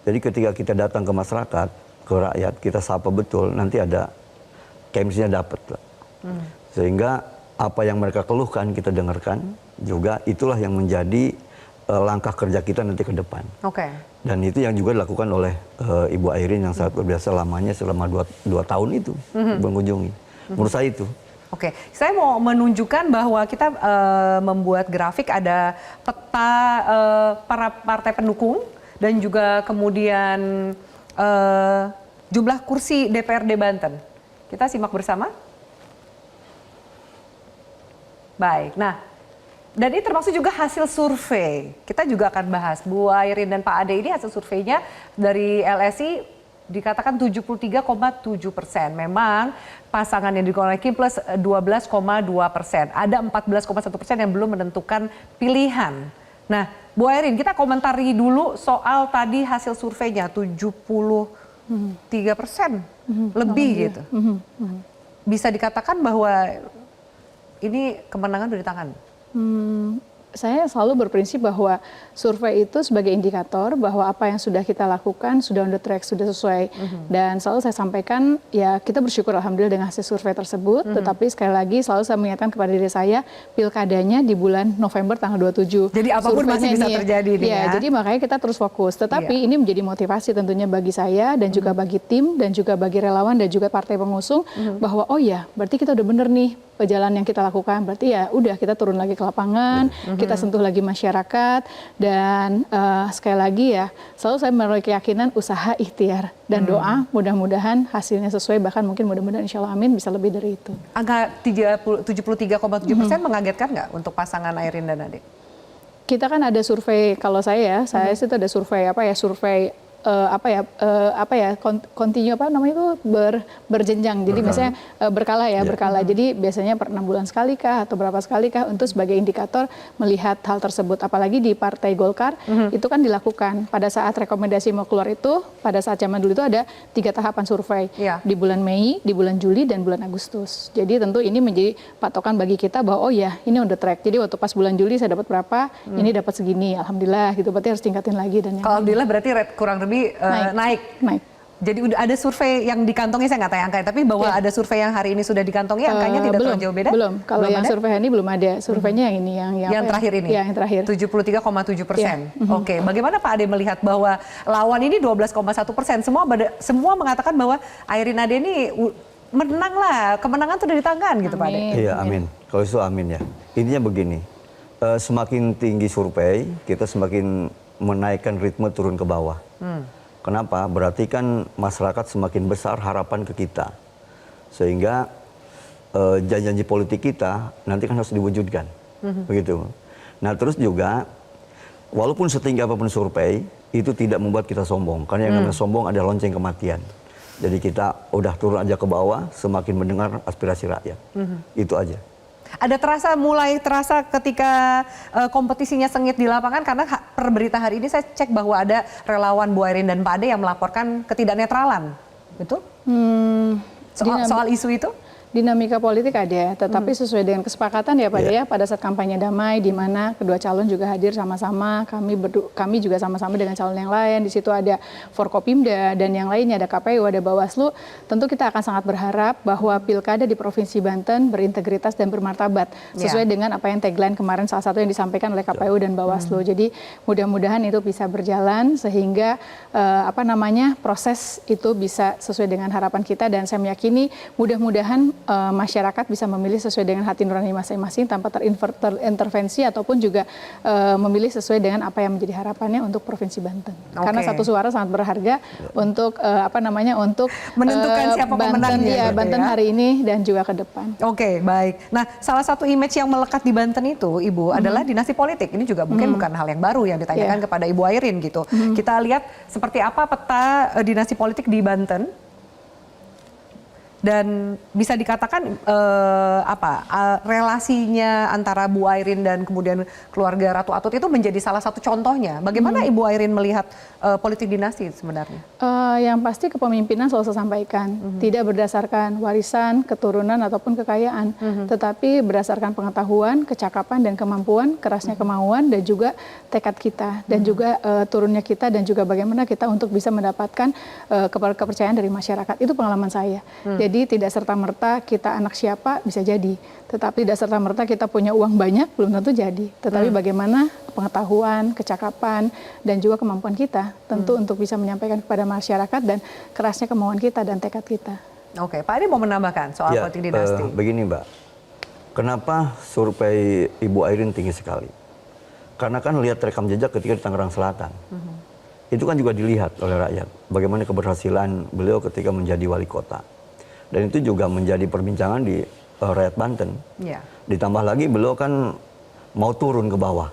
Jadi ketika kita datang ke masyarakat, ke rakyat, kita sapa betul, nanti ada chemistry-nya dapat. Sehingga apa yang mereka keluhkan kita dengarkan, juga itulah yang menjadi langkah kerja kita nanti ke depan. Dan itu yang juga dilakukan oleh Ibu Airin yang sangat berbiasa lamanya selama 2 tahun itu mengunjungi. Menurut saya itu. Oke, saya mau menunjukkan bahwa kita membuat grafik ada peta para partai pendukung dan juga kemudian jumlah kursi DPRD Banten. Kita simak bersama. Baik, nah dan ini termasuk juga hasil survei. Kita juga akan bahas Bu Airin dan Pak Ade ini hasil surveinya dari LSI dikatakan 73,7%. Memang pasangan yang didukung oleh Kim Plus 12,2%. Ada 14,1% yang belum menentukan pilihan. Nah, Bu Airin, kita komentari dulu soal tadi hasil surveinya 73% lebih gitu. Bisa dikatakan bahwa ini kemenangan udah di tangan. Saya selalu berprinsip bahwa survei itu sebagai indikator bahwa apa yang sudah kita lakukan sudah on the track, sudah sesuai. Dan selalu saya sampaikan, ya kita bersyukur alhamdulillah dengan hasil survei tersebut. Tetapi sekali lagi selalu saya mengingatkan kepada diri saya, pilkadanya di bulan November tanggal 27. Jadi apapun masih bisa terjadi nih ya. Jadi makanya kita terus fokus. Tetapi ini menjadi motivasi tentunya bagi saya dan juga bagi tim dan juga bagi relawan dan juga partai pengusung bahwa oh ya berarti kita udah bener nih jalan yang kita lakukan, berarti ya udah kita turun lagi ke lapangan, kita sentuh lagi masyarakat, dan sekali lagi ya selalu saya memiliki keyakinan usaha ikhtiar dan doa mudah-mudahan hasilnya sesuai, bahkan mungkin mudah-mudahan insya Allah amin bisa lebih dari itu. Angka 73,7% mengagetkan nggak untuk pasangan Airin dan Ade? Kita kan ada survei, kalau saya itu ada survei survei continue berjenjang. Jadi biasanya berkala. Jadi biasanya per 6 bulan sekali kah atau berapa sekali kah untuk sebagai indikator melihat hal tersebut. Apalagi di Partai Golkar itu kan dilakukan pada saat rekomendasi mau keluar itu, pada saat zaman dulu itu ada 3 tahapan survei. Di bulan Mei, di bulan Juli dan bulan Agustus. Jadi tentu ini menjadi patokan bagi kita bahwa oh ya ini on the track. Jadi waktu pas bulan Juli saya dapat berapa, ini dapat segini, alhamdulillah gitu. Berarti harus tingkatin lagi dan yang alhamdulillah berarti kurang lebih naik. Jadi udah ada survei yang dikantongi, saya nggak tahu angkanya, tapi bahwa ada survei yang hari ini sudah dikantongi angkanya tidak terlalu jauh beda? Belum. Kalau yang survei ini belum ada. Surveinya yang ini yang terakhir ini. Yang terakhir. 73,7%. Oke, bagaimana Pak Ade melihat bahwa lawan ini 12,1%? Semua mengatakan bahwa Airin Ade ini menang lah, kemenangan tuh udah di tangan gitu Pak Ade. Iya, amin. Kalau itu amin ya. Intinya begini, semakin tinggi survei, kita semakin menaikkan ritme turun ke bawah. Kenapa? Berarti kan masyarakat semakin besar harapan ke kita. Sehingga janji-janji politik kita nanti kan harus diwujudkan. Begitu. Nah terus juga, walaupun setinggi apapun survei, itu tidak membuat kita sombong. Karena yang namanya sombong ada lonceng kematian. Jadi kita udah turun aja ke bawah, semakin mendengar aspirasi rakyat. Itu aja. Ada mulai terasa ketika kompetisinya sengit di lapangan, karena per berita hari ini saya cek bahwa ada relawan Bu Airin dan Pak Ade yang melaporkan ketidaknetralan, betul? Soal isu itu? Dinamika politik ada, tetapi sesuai dengan kesepakatan ya Pak ya, pada saat kampanye damai di mana kedua calon juga hadir sama-sama, kami juga sama-sama dengan calon yang lain, di situ ada Forkopimda dan yang lainnya, ada KPU, ada Bawaslu. Tentu kita akan sangat berharap bahwa pilkada di Provinsi Banten berintegritas dan bermartabat sesuai dengan apa yang tagline kemarin salah satu yang disampaikan oleh KPU dan Bawaslu. Jadi mudah-mudahan itu bisa berjalan sehingga proses itu bisa sesuai dengan harapan kita, dan saya meyakini mudah-mudahan masyarakat bisa memilih sesuai dengan hati nurani masing-masing tanpa terintervensi ataupun juga memilih sesuai dengan apa yang menjadi harapannya untuk Provinsi Banten. Karena satu suara sangat berharga untuk untuk menentukan siapa pemenangnya. Banten hari ini dan juga ke depan. Oke, baik. Nah, salah satu image yang melekat di Banten itu, Ibu, adalah dinasti politik. Ini juga mungkin bukan hal yang baru yang ditanyakan kepada Ibu Airin gitu. Kita lihat seperti apa peta dinasti politik di Banten. Dan bisa dikatakan relasinya antara Bu Airin dan kemudian keluarga Ratu Atut itu menjadi salah satu contohnya. Bagaimana Ibu Airin melihat politik dinasti sebenarnya? Yang pasti kepemimpinan selalu saya sampaikan, tidak berdasarkan warisan, keturunan ataupun kekayaan, tetapi berdasarkan pengetahuan, kecakapan dan kemampuan, kerasnya kemauan dan juga tekad kita dan juga turunnya kita dan juga bagaimana kita untuk bisa mendapatkan kepercayaan dari masyarakat. Itu pengalaman saya. Jadi tidak serta-merta kita anak siapa bisa jadi, tetapi tidak serta-merta kita punya uang banyak belum tentu jadi. Tetapi bagaimana pengetahuan, kecakapan, dan juga kemampuan kita tentu untuk bisa menyampaikan kepada masyarakat dan kerasnya kemauan kita dan tekad kita. Oke, Pak Adi mau menambahkan soal politik dinasti? Begini Mbak, kenapa survei Ibu Airin tinggi sekali? Karena kan lihat rekam jejak ketika di Tangerang Selatan. Itu kan juga dilihat oleh rakyat, bagaimana keberhasilan beliau ketika menjadi wali kota. Dan itu juga menjadi perbincangan di rakyat Banten. Ditambah lagi beliau kan mau turun ke bawah,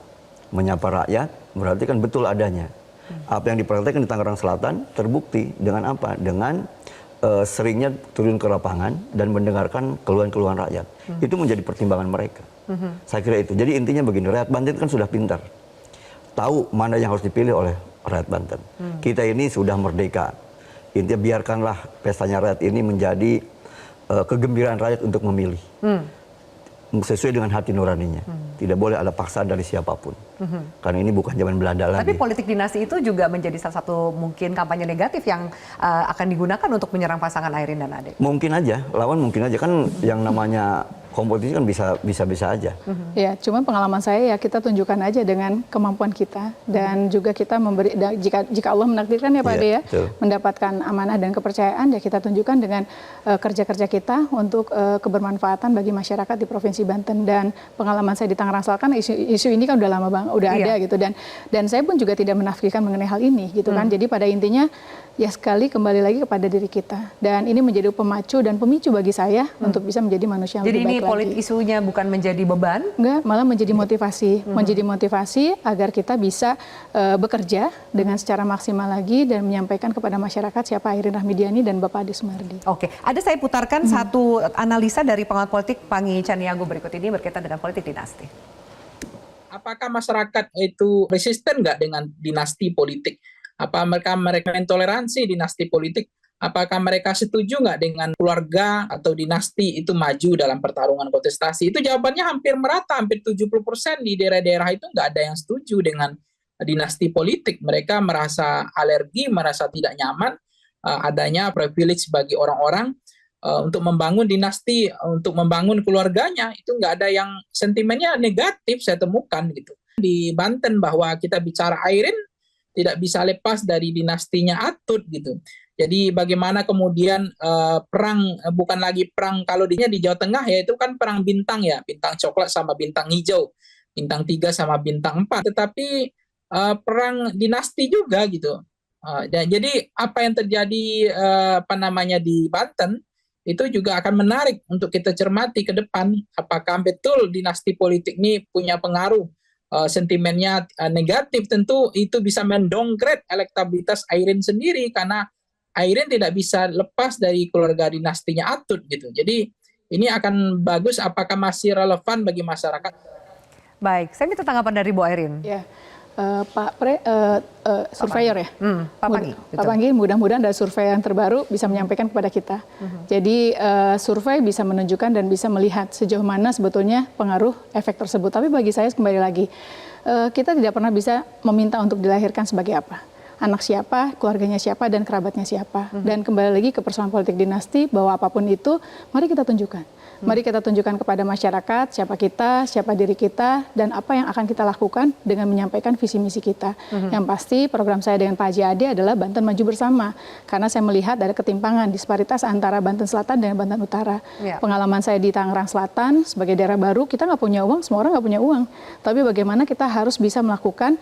menyapa rakyat, berarti kan betul adanya. Apa yang dipraktekkan di Tangerang Selatan terbukti dengan apa? Dengan seringnya turun ke lapangan dan mendengarkan keluhan-keluhan rakyat. Itu menjadi pertimbangan mereka. Saya kira itu. Jadi intinya begini, rakyat Banten kan sudah pintar. Tahu mana yang harus dipilih oleh rakyat Banten. Kita ini sudah merdeka. Intinya biarkanlah pestanya rakyat ini menjadi kegembiraan rakyat untuk memilih. Sesuai dengan hati nuraninya. Tidak boleh ada paksaan dari siapapun. Karena ini bukan zaman Belanda lagi. Tapi politik dinasti itu juga menjadi salah satu mungkin kampanye negatif yang akan digunakan untuk menyerang pasangan Airin dan Ade. Mungkin aja, lawan mungkin aja. Kan yang namanya kompetisi kan bisa aja. Ya, cuma pengalaman saya ya kita tunjukkan aja dengan kemampuan kita dan juga kita memberi jika Allah menakdirkan ya Pak Ade ya, mendapatkan amanah dan kepercayaan ya kita tunjukkan dengan kerja-kerja kita untuk kebermanfaatan bagi masyarakat di Provinsi Banten. Dan pengalaman saya di Tangerang Selatan isu ini kan udah lama banget, udah ada gitu, dan saya pun juga tidak menafikan mengenai hal ini gitu kan. Jadi pada intinya ya sekali kembali lagi kepada diri kita, dan ini menjadi pemacu dan pemicu bagi saya untuk bisa menjadi manusia yang lebih baik lagi. Jadi ini isunya bukan menjadi beban? Enggak, malah menjadi motivasi. Menjadi motivasi agar kita bisa bekerja dengan secara maksimal lagi dan menyampaikan kepada masyarakat siapa Airin Rahmidiani dan Bapak Ade Sumardi. Oke, ada saya putarkan satu analisa dari pengamat politik Pangi Caniago berikut ini berkaitan dengan politik dinasti. Apakah masyarakat itu resisten nggak dengan dinasti politik? Apa mereka intoleransi dinasti politik? Apakah mereka setuju nggak dengan keluarga atau dinasti itu maju dalam pertarungan kontestasi? Itu jawabannya hampir merata, hampir 70% di daerah-daerah itu nggak ada yang setuju dengan dinasti politik. Mereka merasa alergi, merasa tidak nyaman adanya privilege bagi orang-orang untuk membangun dinasti, untuk membangun keluarganya. Itu nggak ada yang sentimennya negatif saya temukan gitu. Di Banten bahwa kita bicara Airin tidak bisa lepas dari dinastinya Atut gitu. Jadi bagaimana kemudian perang bukan lagi perang kalau di Jawa Tengah ya itu kan perang bintang ya, bintang coklat sama bintang hijau, bintang 3 sama bintang 4. Tetapi perang dinasti juga gitu. Jadi apa yang terjadi di Banten itu juga akan menarik untuk kita cermati ke depan. Apakah betul dinasti politik ini punya pengaruh? Sentimennya negatif, tentu itu bisa mendongkret elektabilitas Airin sendiri karena Airin tidak bisa lepas dari keluarga dinastinya Atut gitu. Jadi ini akan bagus apakah masih relevan bagi masyarakat. Baik, saya minta tanggapan dari Bu Airin. Ya. surveyor ya. Pak Panggi. Pak Panggi, mudah-mudahan dari survei yang terbaru bisa menyampaikan kepada kita. Jadi survei bisa menunjukkan dan bisa melihat sejauh mana sebetulnya pengaruh efek tersebut. Tapi bagi saya kembali lagi, kita tidak pernah bisa meminta untuk dilahirkan sebagai apa. Anak siapa, keluarganya siapa, dan kerabatnya siapa. Dan kembali lagi ke persoalan politik dinasti, bahwa apapun itu, mari kita tunjukkan. Mari kita tunjukkan kepada masyarakat siapa kita, siapa diri kita, dan apa yang akan kita lakukan dengan menyampaikan visi misi kita. Yang pasti program saya dengan Pak Haji Ade adalah Banten Maju Bersama. Karena saya melihat ada ketimpangan, disparitas antara Banten Selatan dan Banten Utara. Pengalaman saya di Tangerang Selatan sebagai daerah baru, kita nggak punya uang, semua orang nggak punya uang. Tapi bagaimana kita harus bisa melakukan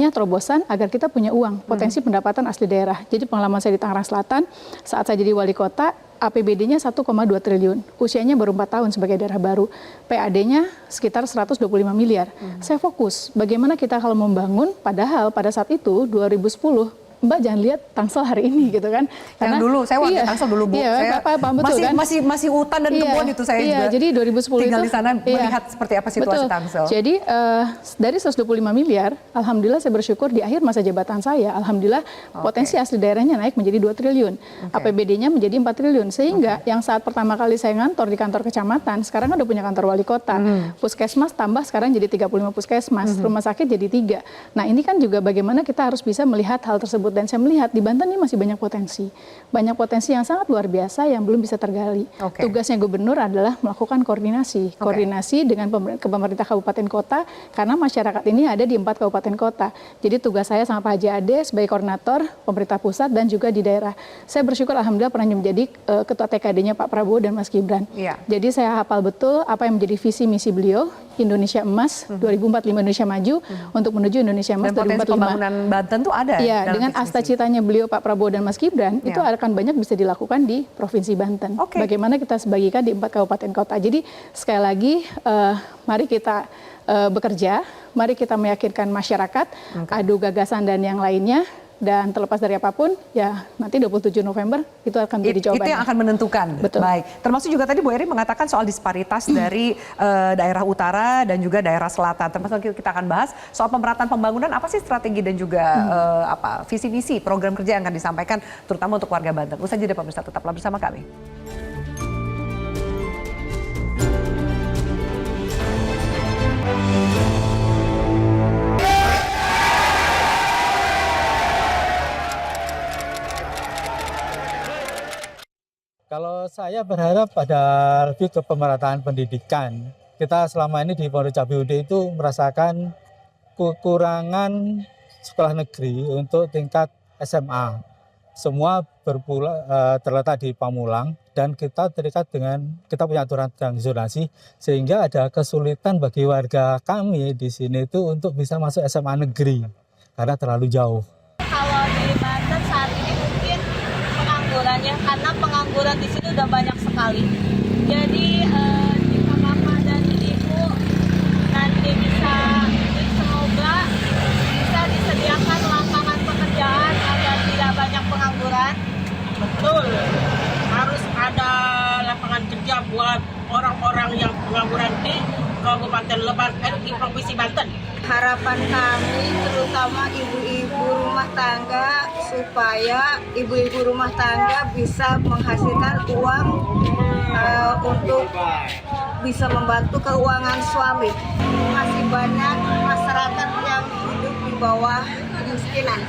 terobosan agar kita punya uang, potensi pendapatan asli daerah. Jadi pengalaman saya di Tangerang Selatan, saat saya jadi wali kota, APBD-nya 1,2 triliun, usianya baru 4 tahun sebagai daerah baru, PAD-nya sekitar 125 miliar. Saya fokus, bagaimana kita kalau membangun, padahal pada saat itu 2010, Mbak jangan lihat Tangsel hari ini gitu kan. Karena dulu saya warga Tangsel dulu Bu. Iya, saya betul, kan? masih hutan dan kebun itu saya juga. Jadi 2010 tinggal itu, di sana melihat seperti apa situasi Tangsel. Jadi dari 125 miliar, alhamdulillah saya bersyukur di akhir masa jabatan saya, alhamdulillah potensi asli daerahnya naik menjadi 2 triliun. APBD-nya menjadi 4 triliun. Sehingga yang saat pertama kali saya ngantor di kantor kecamatan, sekarang kan udah punya kantor wali kota. Puskesmas tambah sekarang jadi 35 puskesmas, rumah sakit jadi 3. Nah, ini kan juga bagaimana kita harus bisa melihat hal tersebut. Dan saya melihat di Banten ini masih banyak potensi yang sangat luar biasa yang belum bisa tergali. Tugasnya gubernur adalah melakukan koordinasi dengan pemerintah kabupaten kota, karena masyarakat ini ada di 4 kabupaten kota. Jadi tugas saya sama Pak Haji Ade sebagai koordinator pemerintah pusat dan juga di daerah. Saya bersyukur alhamdulillah pernah menjadi ketua TKD-nya Pak Prabowo dan Mas Gibran. Jadi saya hafal betul apa yang menjadi visi misi beliau, Indonesia Emas 2045, Indonesia Maju untuk menuju Indonesia Emas 2045. Dan potensi pembangunan Banten tuh ada. Iya, dengan cita-citanya beliau Pak Prabowo dan Mas Gibran, itu akan banyak bisa dilakukan di Provinsi Banten. Bagaimana kita sebagikan di 4 kabupaten kota. Jadi sekali lagi, mari kita bekerja, mari kita meyakinkan masyarakat, adu gagasan dan yang lainnya. Dan terlepas dari apapun, ya nanti 27 November itu akan menjadi jawabannya. Itu yang akan menentukan. Betul. Baik. Termasuk juga tadi Bu Eri mengatakan soal disparitas dari daerah utara dan juga daerah selatan. Termasuk kita akan bahas soal pemerataan pembangunan, apa sih strategi dan juga visi misi program kerja yang akan disampaikan terutama untuk warga Banten. Usai jeda pemirsa, tetaplah bersama kami. Kalau saya berharap pada lebih ke pemerataan pendidikan. Kita selama ini di Pondok Cabai UD itu merasakan kekurangan sekolah negeri untuk tingkat SMA. Semua terletak di Pamulang dan kita terikat dengan, kita punya aturan tentang zonasi, sehingga ada kesulitan bagi warga kami di sini itu untuk bisa masuk SMA negeri karena terlalu jauh. Kalau di Banten saat ini mungkin penganggurannya, karena pengangguran di sini udah banyak sekali. Jadi jika Bapak dan Ibu nanti semoga bisa disediakan lapangan pekerjaan agar tidak banyak pengangguran. Betul, harus ada lapangan kerja buat orang-orang yang pengangguran di Kabupaten Lebak, di Provinsi Banten. Harapan kami terutama ibu-ibu rumah tangga supaya ibu-ibu rumah tangga bisa menghasilkan uang untuk bisa membantu keuangan suami. Masih banyak masyarakat yang hidup di bawah kemiskinan.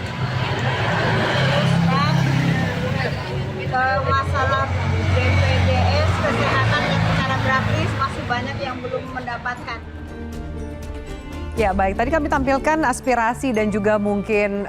Dan masalah BPJS kesehatan yang secara gratis masih banyak yang belum mendapatkan. Ya baik, tadi kami tampilkan aspirasi dan juga mungkin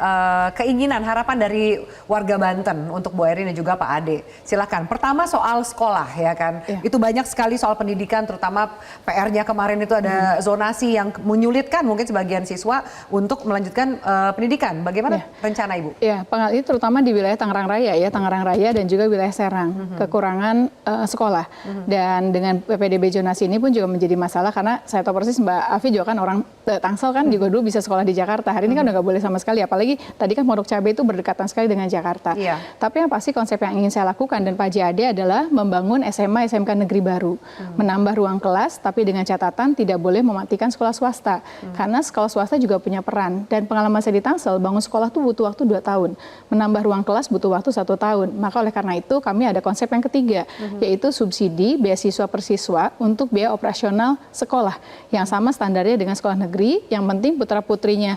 keinginan, harapan dari warga Banten untuk Bu Eri dan juga Pak Ade. Silakan. Pertama soal sekolah ya kan, itu banyak sekali soal pendidikan, terutama PR-nya kemarin itu ada zonasi yang menyulitkan mungkin sebagian siswa untuk melanjutkan pendidikan. Bagaimana rencana Ibu? Ya, ini terutama di wilayah Tangerang Raya ya, Tangerang Raya dan juga wilayah Serang, kekurangan sekolah. Dan dengan PPDB zonasi ini pun juga menjadi masalah karena saya tahu persis Mbak Afi juga kan orang Tangsel kan juga dulu bisa sekolah di Jakarta. Hari ini kan udah nggak boleh sama sekali. Apalagi tadi kan Pondok Cabe itu berdekatan sekali dengan Jakarta. Iya. Tapi yang pasti konsep yang ingin saya lakukan dan Pak JAD adalah membangun SMA SMK negeri baru, menambah ruang kelas, tapi dengan catatan tidak boleh mematikan sekolah swasta. Karena sekolah swasta juga punya peran. Dan pengalaman saya di Tangsel, bangun sekolah tuh butuh waktu 2 tahun, menambah ruang kelas butuh waktu 1 tahun. Maka oleh karena itu kami ada konsep yang ketiga, yaitu subsidi beasiswa per siswa untuk biaya operasional sekolah yang sama standarnya dengan sekolah negeri. Yang penting putra-putrinya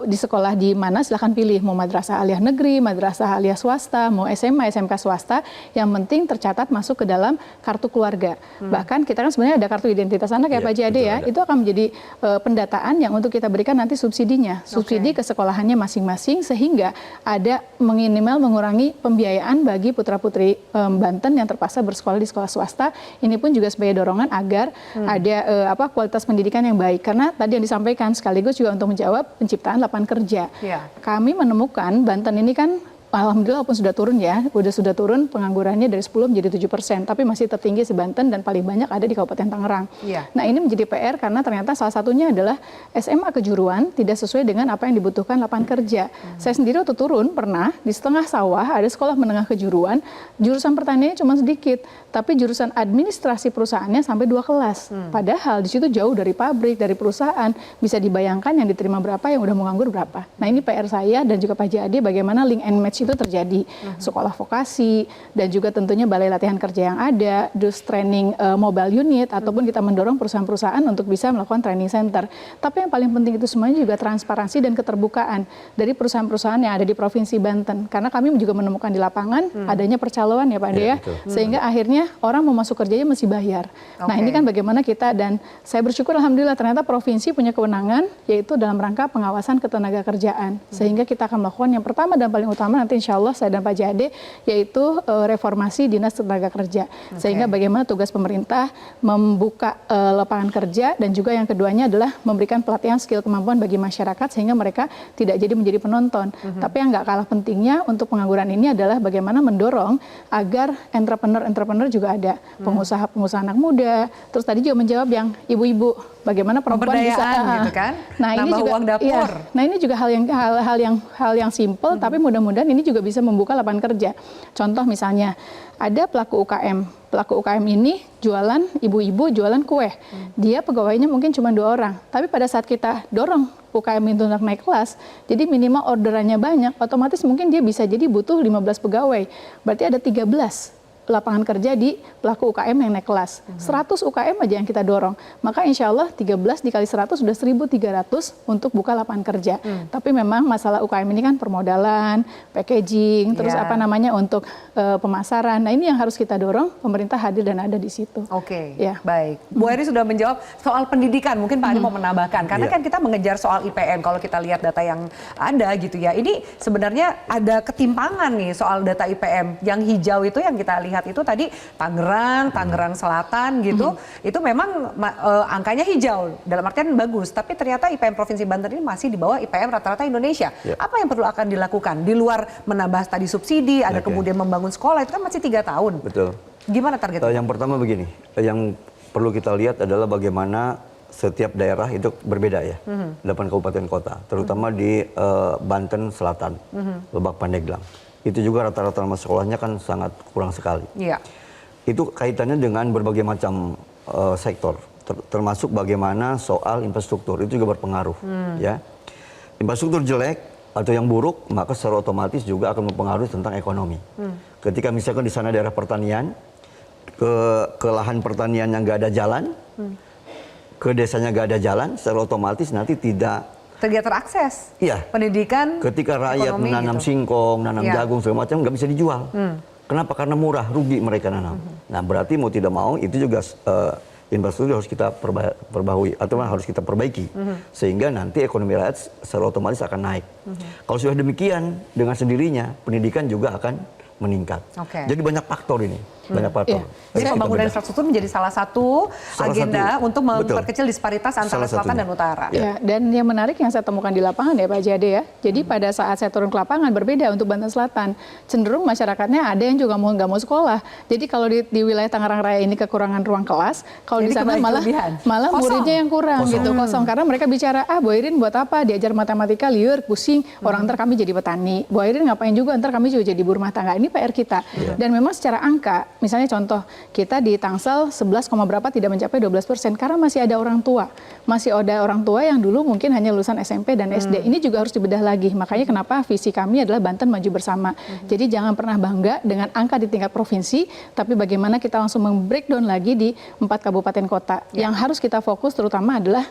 di sekolah di mana silahkan pilih, mau madrasah aliyah negeri, madrasah aliyah swasta, mau SMA, SMK swasta, yang penting tercatat masuk ke dalam kartu keluarga. Bahkan kita kan sebenarnya ada kartu identitas anak ya, Pak JAD ya, itu akan menjadi pendataan yang untuk kita berikan nanti subsidinya, subsidi ke sekolahannya masing-masing, sehingga ada minimal mengurangi pembiayaan bagi putra-putri Banten yang terpaksa bersekolah di sekolah swasta. Ini pun juga sebagai dorongan agar ada kualitas pendidikan yang baik. Karena tadi yang disampaikan sekaligus juga untuk menjawab penciptaan lapangan kerja. Kami menemukan Banten ini kan alhamdulillah walaupun sudah turun ya, sudah turun penganggurannya dari 10 menjadi 7%, tapi masih tertinggi se-Banten dan paling banyak ada di Kabupaten Tangerang. Nah ini menjadi PR karena ternyata salah satunya adalah SMA kejuruan tidak sesuai dengan apa yang dibutuhkan lapangan kerja. Saya sendiri waktu turun pernah di setengah sawah ada sekolah menengah kejuruan, jurusan pertaniannya cuma sedikit, tapi jurusan administrasi perusahaannya sampai 2 kelas. Padahal di situ jauh dari pabrik, dari perusahaan, bisa dibayangkan yang diterima berapa, yang udah mau nganggur berapa. Nah ini PR saya dan juga Pak JAD bagaimana link and match itu terjadi. Sekolah vokasi dan juga tentunya balai latihan kerja yang ada, dus training mobile unit, ataupun kita mendorong perusahaan-perusahaan untuk bisa melakukan training center. Tapi yang paling penting itu semuanya juga transparansi dan keterbukaan dari perusahaan-perusahaan yang ada di Provinsi Banten. Karena kami juga menemukan di lapangan adanya percaloan ya Pak Ade ya, sehingga akhirnya orang mau masuk kerjanya mesti bayar. Nah ini kan bagaimana kita, dan saya bersyukur alhamdulillah ternyata provinsi punya kewenangan yaitu dalam rangka pengawasan ketenaga kerjaan. Sehingga kita akan melakukan yang pertama dan paling utama nanti insya Allah saya dan Pak JAD, yaitu reformasi Dinas Tenaga Kerja. Sehingga bagaimana tugas pemerintah membuka lapangan kerja, dan juga yang keduanya adalah memberikan pelatihan skill kemampuan bagi masyarakat sehingga mereka tidak jadi menjadi penonton. Tapi yang nggak kalah pentingnya untuk pengangguran ini adalah bagaimana mendorong agar entrepreneur juga ada, pengusaha-pengusaha anak muda. Terus tadi juga menjawab yang ibu-ibu, bagaimana perempuan bisa gitu kan? Nah ini juga uang dapur. Nah ini juga hal yang simple, tapi mudah-mudahan ini juga bisa membuka lapangan kerja. Contoh misalnya ada pelaku UKM. Pelaku UKM ini jualan, ibu-ibu jualan kue. Dia pegawainya mungkin cuma 2 orang. Tapi pada saat kita dorong UKM itu untuk naik kelas, jadi minimal orderannya banyak, otomatis mungkin dia bisa jadi butuh 15 pegawai. Berarti ada 13 lapangan kerja di pelaku UKM yang naik kelas. 100 UKM aja yang kita dorong. Maka insya Allah 13 dikali 100 sudah 1.300 untuk buka lapangan kerja. Tapi memang masalah UKM ini kan permodalan, packaging, terus untuk pemasaran. Nah ini yang harus kita dorong, pemerintah hadir dan ada di situ. Baik. Bu Eri sudah menjawab soal pendidikan, mungkin Pak Adi mau menambahkan. Karena kan kita mengejar soal IPM, kalau kita lihat data yang ada gitu ya. Ini sebenarnya ada ketimpangan nih soal data IPM. Yang hijau itu yang kita lihat itu tadi Tangerang Selatan gitu, itu memang angkanya hijau, dalam artian bagus, tapi ternyata IPM Provinsi Banten ini masih di bawah IPM rata-rata Indonesia. Apa yang perlu akan dilakukan? Di luar menambah tadi subsidi, ada kemudian membangun sekolah, itu kan masih 3 tahun. Betul. Gimana targetnya? Yang pertama begini, yang perlu kita lihat adalah bagaimana setiap daerah itu berbeda ya, 8 kabupaten kota, terutama di Banten Selatan, Lebak Pandeglang. Itu juga rata-rata nama sekolahnya kan sangat kurang sekali. Itu kaitannya dengan berbagai macam sektor, termasuk bagaimana soal infrastruktur, itu juga berpengaruh. Ya, infrastruktur jelek atau yang buruk, maka secara otomatis juga akan mempengaruhi tentang ekonomi. Ketika misalkan di sana daerah pertanian, ke lahan pertanian yang nggak ada jalan, ke desanya nggak ada jalan, secara otomatis nanti tidak terakses. Pendidikan, ketika rakyat menanam singkong, nanam jagung segala macam nggak bisa dijual. Kenapa? Karena murah, rugi mereka nanam. Nah berarti mau tidak mau itu juga infrastruktur harus kita perbaharui atau harus kita perbaiki sehingga nanti ekonomi rakyat secara otomatis akan naik. Kalau sudah demikian, dengan sendirinya pendidikan juga akan meningkat. Jadi banyak faktor ini. Banyak faktor. Jadi pembangunan infrastruktur menjadi salah satu agenda untuk Betul. memperkecil disparitas antara Salah selatan satunya. dan utara. Ya, dan yang menarik yang saya temukan di lapangan ya Pak Jade ya. Jadi pada saat saya turun ke lapangan berbeda untuk Banten Selatan. Cenderung masyarakatnya ada yang juga nggak mau sekolah. Jadi kalau di wilayah Tangerang Raya ini kekurangan ruang kelas, kalau di Jadi sana malah kosong. muridnya yang kurang gitu, kosong. Karena mereka bicara, Bu Airin buat apa? Diajar matematika liur, pusing. Orang ntar kami jadi petani. Bu Airin ngapain juga? Ntar kami juga jadi ibu rumah tangga. Ini PR kita. Dan memang secara angka, misalnya contoh, kita di Tangsel 11, berapa tidak mencapai 12%. Karena masih ada orang tua. Masih ada orang tua yang dulu mungkin hanya lulusan SMP dan SD. Ini juga harus dibedah lagi. Makanya kenapa visi kami adalah Banten maju bersama. Jadi jangan pernah bangga dengan angka di tingkat provinsi, tapi bagaimana kita langsung membreakdown lagi di 4 kabupaten kota. Yang harus kita fokus terutama adalah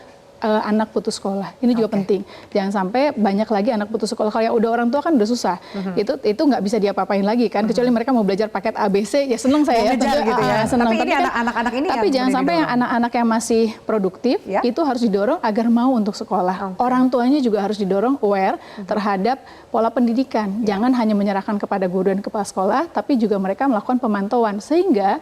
anak putus sekolah. Ini juga penting. Jangan sampai banyak lagi anak putus sekolah. Kalau yang udah orang tua kan udah susah. Itu nggak bisa diapa-apain lagi kan. Kecuali mereka mau belajar paket ABC, ya seneng saya ya. Ngejar gitu ya. Seneng. Tapi ini kan, anak-anak ini tapi yang jangan sampai yang anak-anak yang masih produktif itu harus didorong agar mau untuk sekolah. Orang tuanya juga harus didorong aware terhadap pola pendidikan. Jangan hanya menyerahkan kepada guru dan kepala sekolah, tapi juga mereka melakukan pemantauan sehingga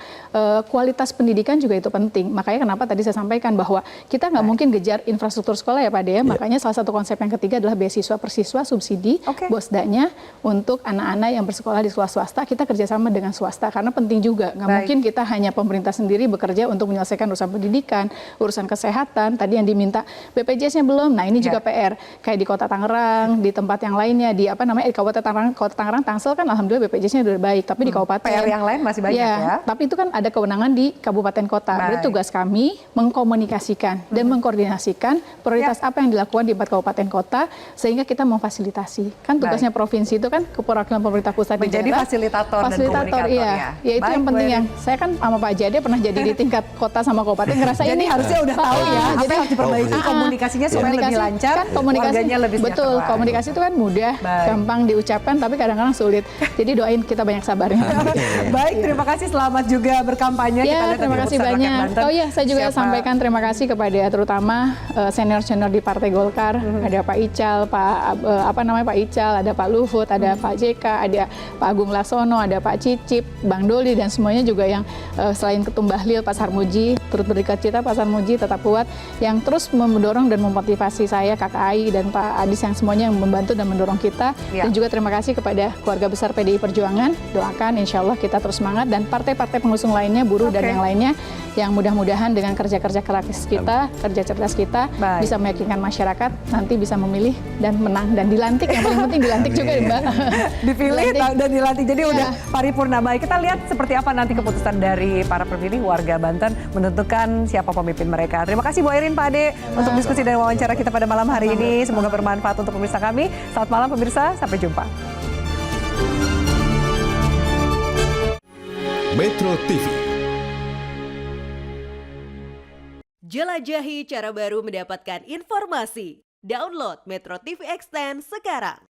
kualitas pendidikan juga itu penting. Makanya kenapa tadi saya sampaikan bahwa kita nggak mungkin kejar infrastruktur sekolah ya Pak De. Makanya salah satu konsep yang ketiga adalah beasiswa persiswa subsidi BOSDA-nya untuk anak-anak yang bersekolah di sekolah swasta. Kita kerjasama dengan swasta karena penting juga. Nggak mungkin kita hanya pemerintah sendiri bekerja untuk menyelesaikan urusan pendidikan, urusan kesehatan. Tadi yang diminta BPJS-nya belum. Nah ini juga PR. Kayak di Kota Tangerang, di tempat yang lainnya, di di Kabupaten Tangerang, Kota Tangerang, Tangsel kan alhamdulillah BPJS-nya udah baik. Tapi di kabupaten PR yang lain masih banyak ya. Tapi itu kan ada kewenangan di kabupaten kota. Berarti tugas kami mengkomunikasikan dan mengkoordinasikan prioritas apa yang dilakukan di 4 kabupaten kota sehingga kita memfasilitasi. Kan tugasnya provinsi itu kan keperwakilan pemerintah pusat di menjadi daerah. fasilitator dan komunikator iya. Ya itu yang penting yang saya kan sama Pak Jade pernah jadi di tingkat kota sama kabupaten ngerasa jadi ini harusnya udah tahu ya. Jadi harus diperbaiki komunikasinya supaya lebih lancar. Kan komunikasinya lebih betul. sejahtera. Komunikasi itu kan mudah, gampang diucapkan tapi kadang-kadang sulit. Jadi doain kita banyak sabarnya. Baik, terima kasih, selamat juga berkampanye. Ya, terima kasih banyak. Oh iya, saya juga sampaikan terima kasih kepada terutama senior-senior di Partai Golkar. Ada Pak Ical, Pak Ical, ada Pak Luhut, ada Pak JK, ada Pak Agung Laksono, ada Pak Cicip, Bang Doli dan semuanya juga yang selain Ketum Bahlil, Pak Sarmuji, turut berduka cita Pak Sarmuji tetap kuat yang terus mendorong dan memotivasi saya, Kakak Ai dan Pak Adis yang semuanya yang membantu dan mendorong kita. Dan juga terima kasih kepada keluarga besar PDI Perjuangan. Doakan insya Allah kita terus semangat dan partai-partai pengusung lainnya, buruh dan yang lainnya yang mudah-mudahan dengan kerja-kerja keras kita, kerja cerdas kita bisa meyakinkan masyarakat nanti bisa memilih dan menang dan dilantik. Yang paling penting dilantik juga ya Mbak. Dipilih dan dilantik. Jadi udah paripurna. Baik, kita lihat seperti apa nanti keputusan dari para pemilih warga Banten menentukan siapa pemimpin mereka. Terima kasih Bu Airin, Pak Ade untuk diskusi dan wawancara kita pada malam hari ini. Semoga bermanfaat untuk pemirsa kami. Selamat malam pemirsa, sampai jumpa. Metro TV. Jelajahi cara baru mendapatkan informasi. Download Metro TV Extend sekarang.